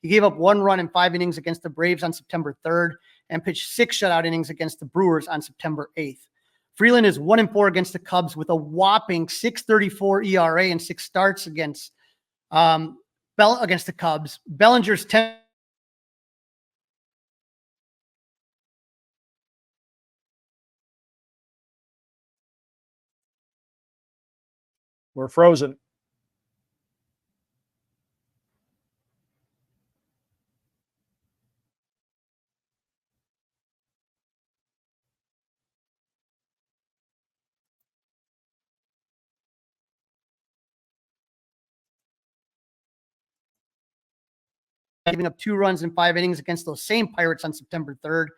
He gave up 1 run in 5 innings against the Braves on September 3rd and pitched 6 shutout innings against the Brewers on September 8th. Freeland is 1-4 against the Cubs with a whopping 6.34 ERA and 6 starts against the Cubs. Bellinger's 10. We're frozen. Giving up 2 runs in 5 innings against those same Pirates on September 3rd.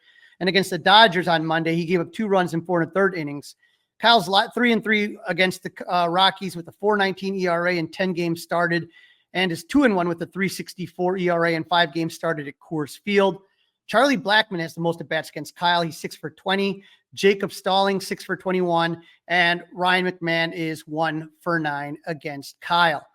And against the Dodgers on Monday, he gave up 2 runs in 4 1/3 innings. Kyle's 3-3 against the Rockies with a 4.19 ERA in 10 games started, and is 2-1 with a 3.64 ERA in 5 games started at Coors Field. Charlie Blackmon has the most at-bats against Kyle. He's 6 for 20. Jacob Stalling, 6 for 21. And Ryan McMahon is 1 for 9 against Kyle.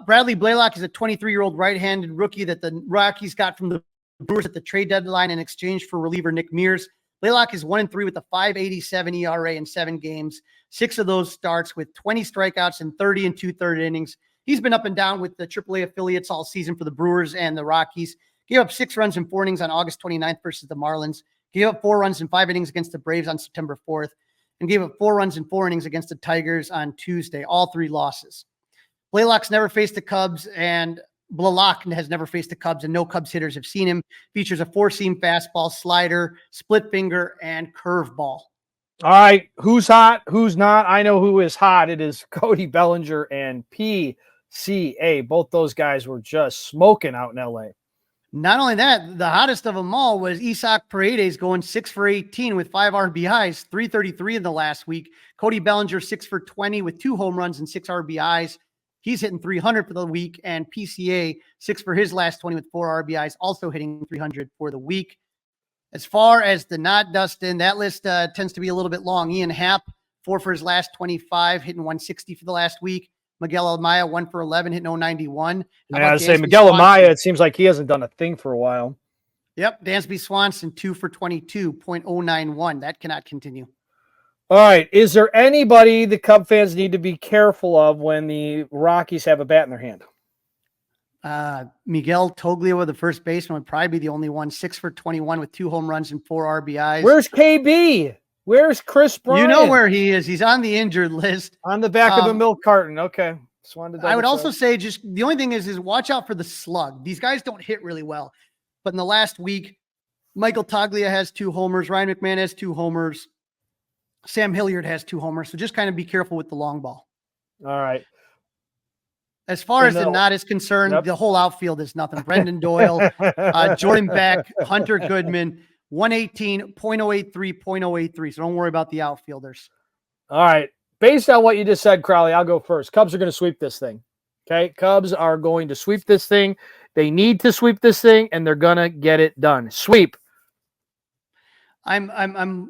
Bradley Blaylock is a 23-year-old right-handed rookie that the Rockies got from the Brewers at the trade deadline in exchange for reliever Nick Mears. Blaylock is 1-3 with a 5.87 ERA in 7 games, 6 of those starts with 20 strikeouts and 30 2/3 innings. He's been up and down with the AAA affiliates all season for the Brewers and the Rockies. Gave up 6 runs in 4 innings on August 29th versus the Marlins. Gave up 4 runs in 5 innings against the Braves on September 4th, and gave up 4 runs in 4 innings against the Tigers on Tuesday, all 3 losses. Blaylock's never faced the Cubs, and Blaylock has never faced the Cubs, and no Cubs hitters have seen him. Features a 4-seam fastball, slider, split finger, and curveball. All right, who's hot? Who's not? I know who is hot. It is Cody Bellinger and PCA. Both those guys were just smoking out in LA. Not only that, the hottest of them all was Isaac Paredes going 6 for 18 with 5 RBIs, 333 in the last week. Cody Bellinger 6 for 20 with 2 home runs and 6 RBIs. He's hitting 300 for the week, and PCA 6 for his last 20 with 4 RBIs, also hitting 300 for the week. As far as the not Dustin, that list tends to be a little bit long. Ian Happ, 4 for his last 25, hitting 160 for the last week. Miguel Amaya, 1 for 11, hitting 091. I say Miguel Amaya, it seems like he hasn't done a thing for a while. Yep, Dansby Swanson, 2 for 22, .091. That cannot continue. All right. Is there anybody the Cub fans need to be careful of when the Rockies have a bat in their hand? Miguel Toglio, the first baseman, would probably be the only one. 6 for 21 with 2 home runs and 4 RBIs. Where's KB? Where's Chris Bryant? You know where he is. He's on the injured list. On the back of the milk carton. Okay. Just wanted to I would also say just the only thing is watch out for the slug. These guys don't hit really well. But in the last week, Michael Toglia has 2 homers. Ryan McMahon has 2 homers. Sam Hilliard has 2 homers. So just kind of be careful with the long ball. All right. As far as the knot is concerned, the whole outfield is nothing. Brendan Doyle, Jordan Beck, Hunter Goodman, 118, .083, .083. So don't worry about the outfielders. All right. Based on what you just said, Crawly, I'll go first. Cubs are going to sweep this thing. Okay. Cubs are going to sweep this thing. They need to sweep this thing, and they're going to get it done. Sweep. I'm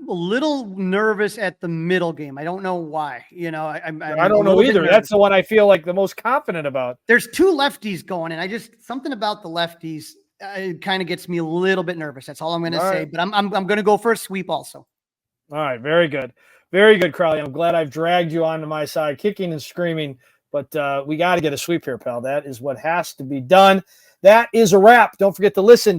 a little nervous at the middle game. I don't know why. You know, I don't know either. That's the one I feel like the most confident about. There's 2 lefties going, and something about the lefties kind of gets me a little bit nervous. That's all I'm going to say. But I'm going to go for a sweep also. All right, very good, Crawly. I'm glad I've dragged you onto my side, kicking and screaming. But we got to get a sweep here, pal. That is what has to be done. That is a wrap. Don't forget to listen.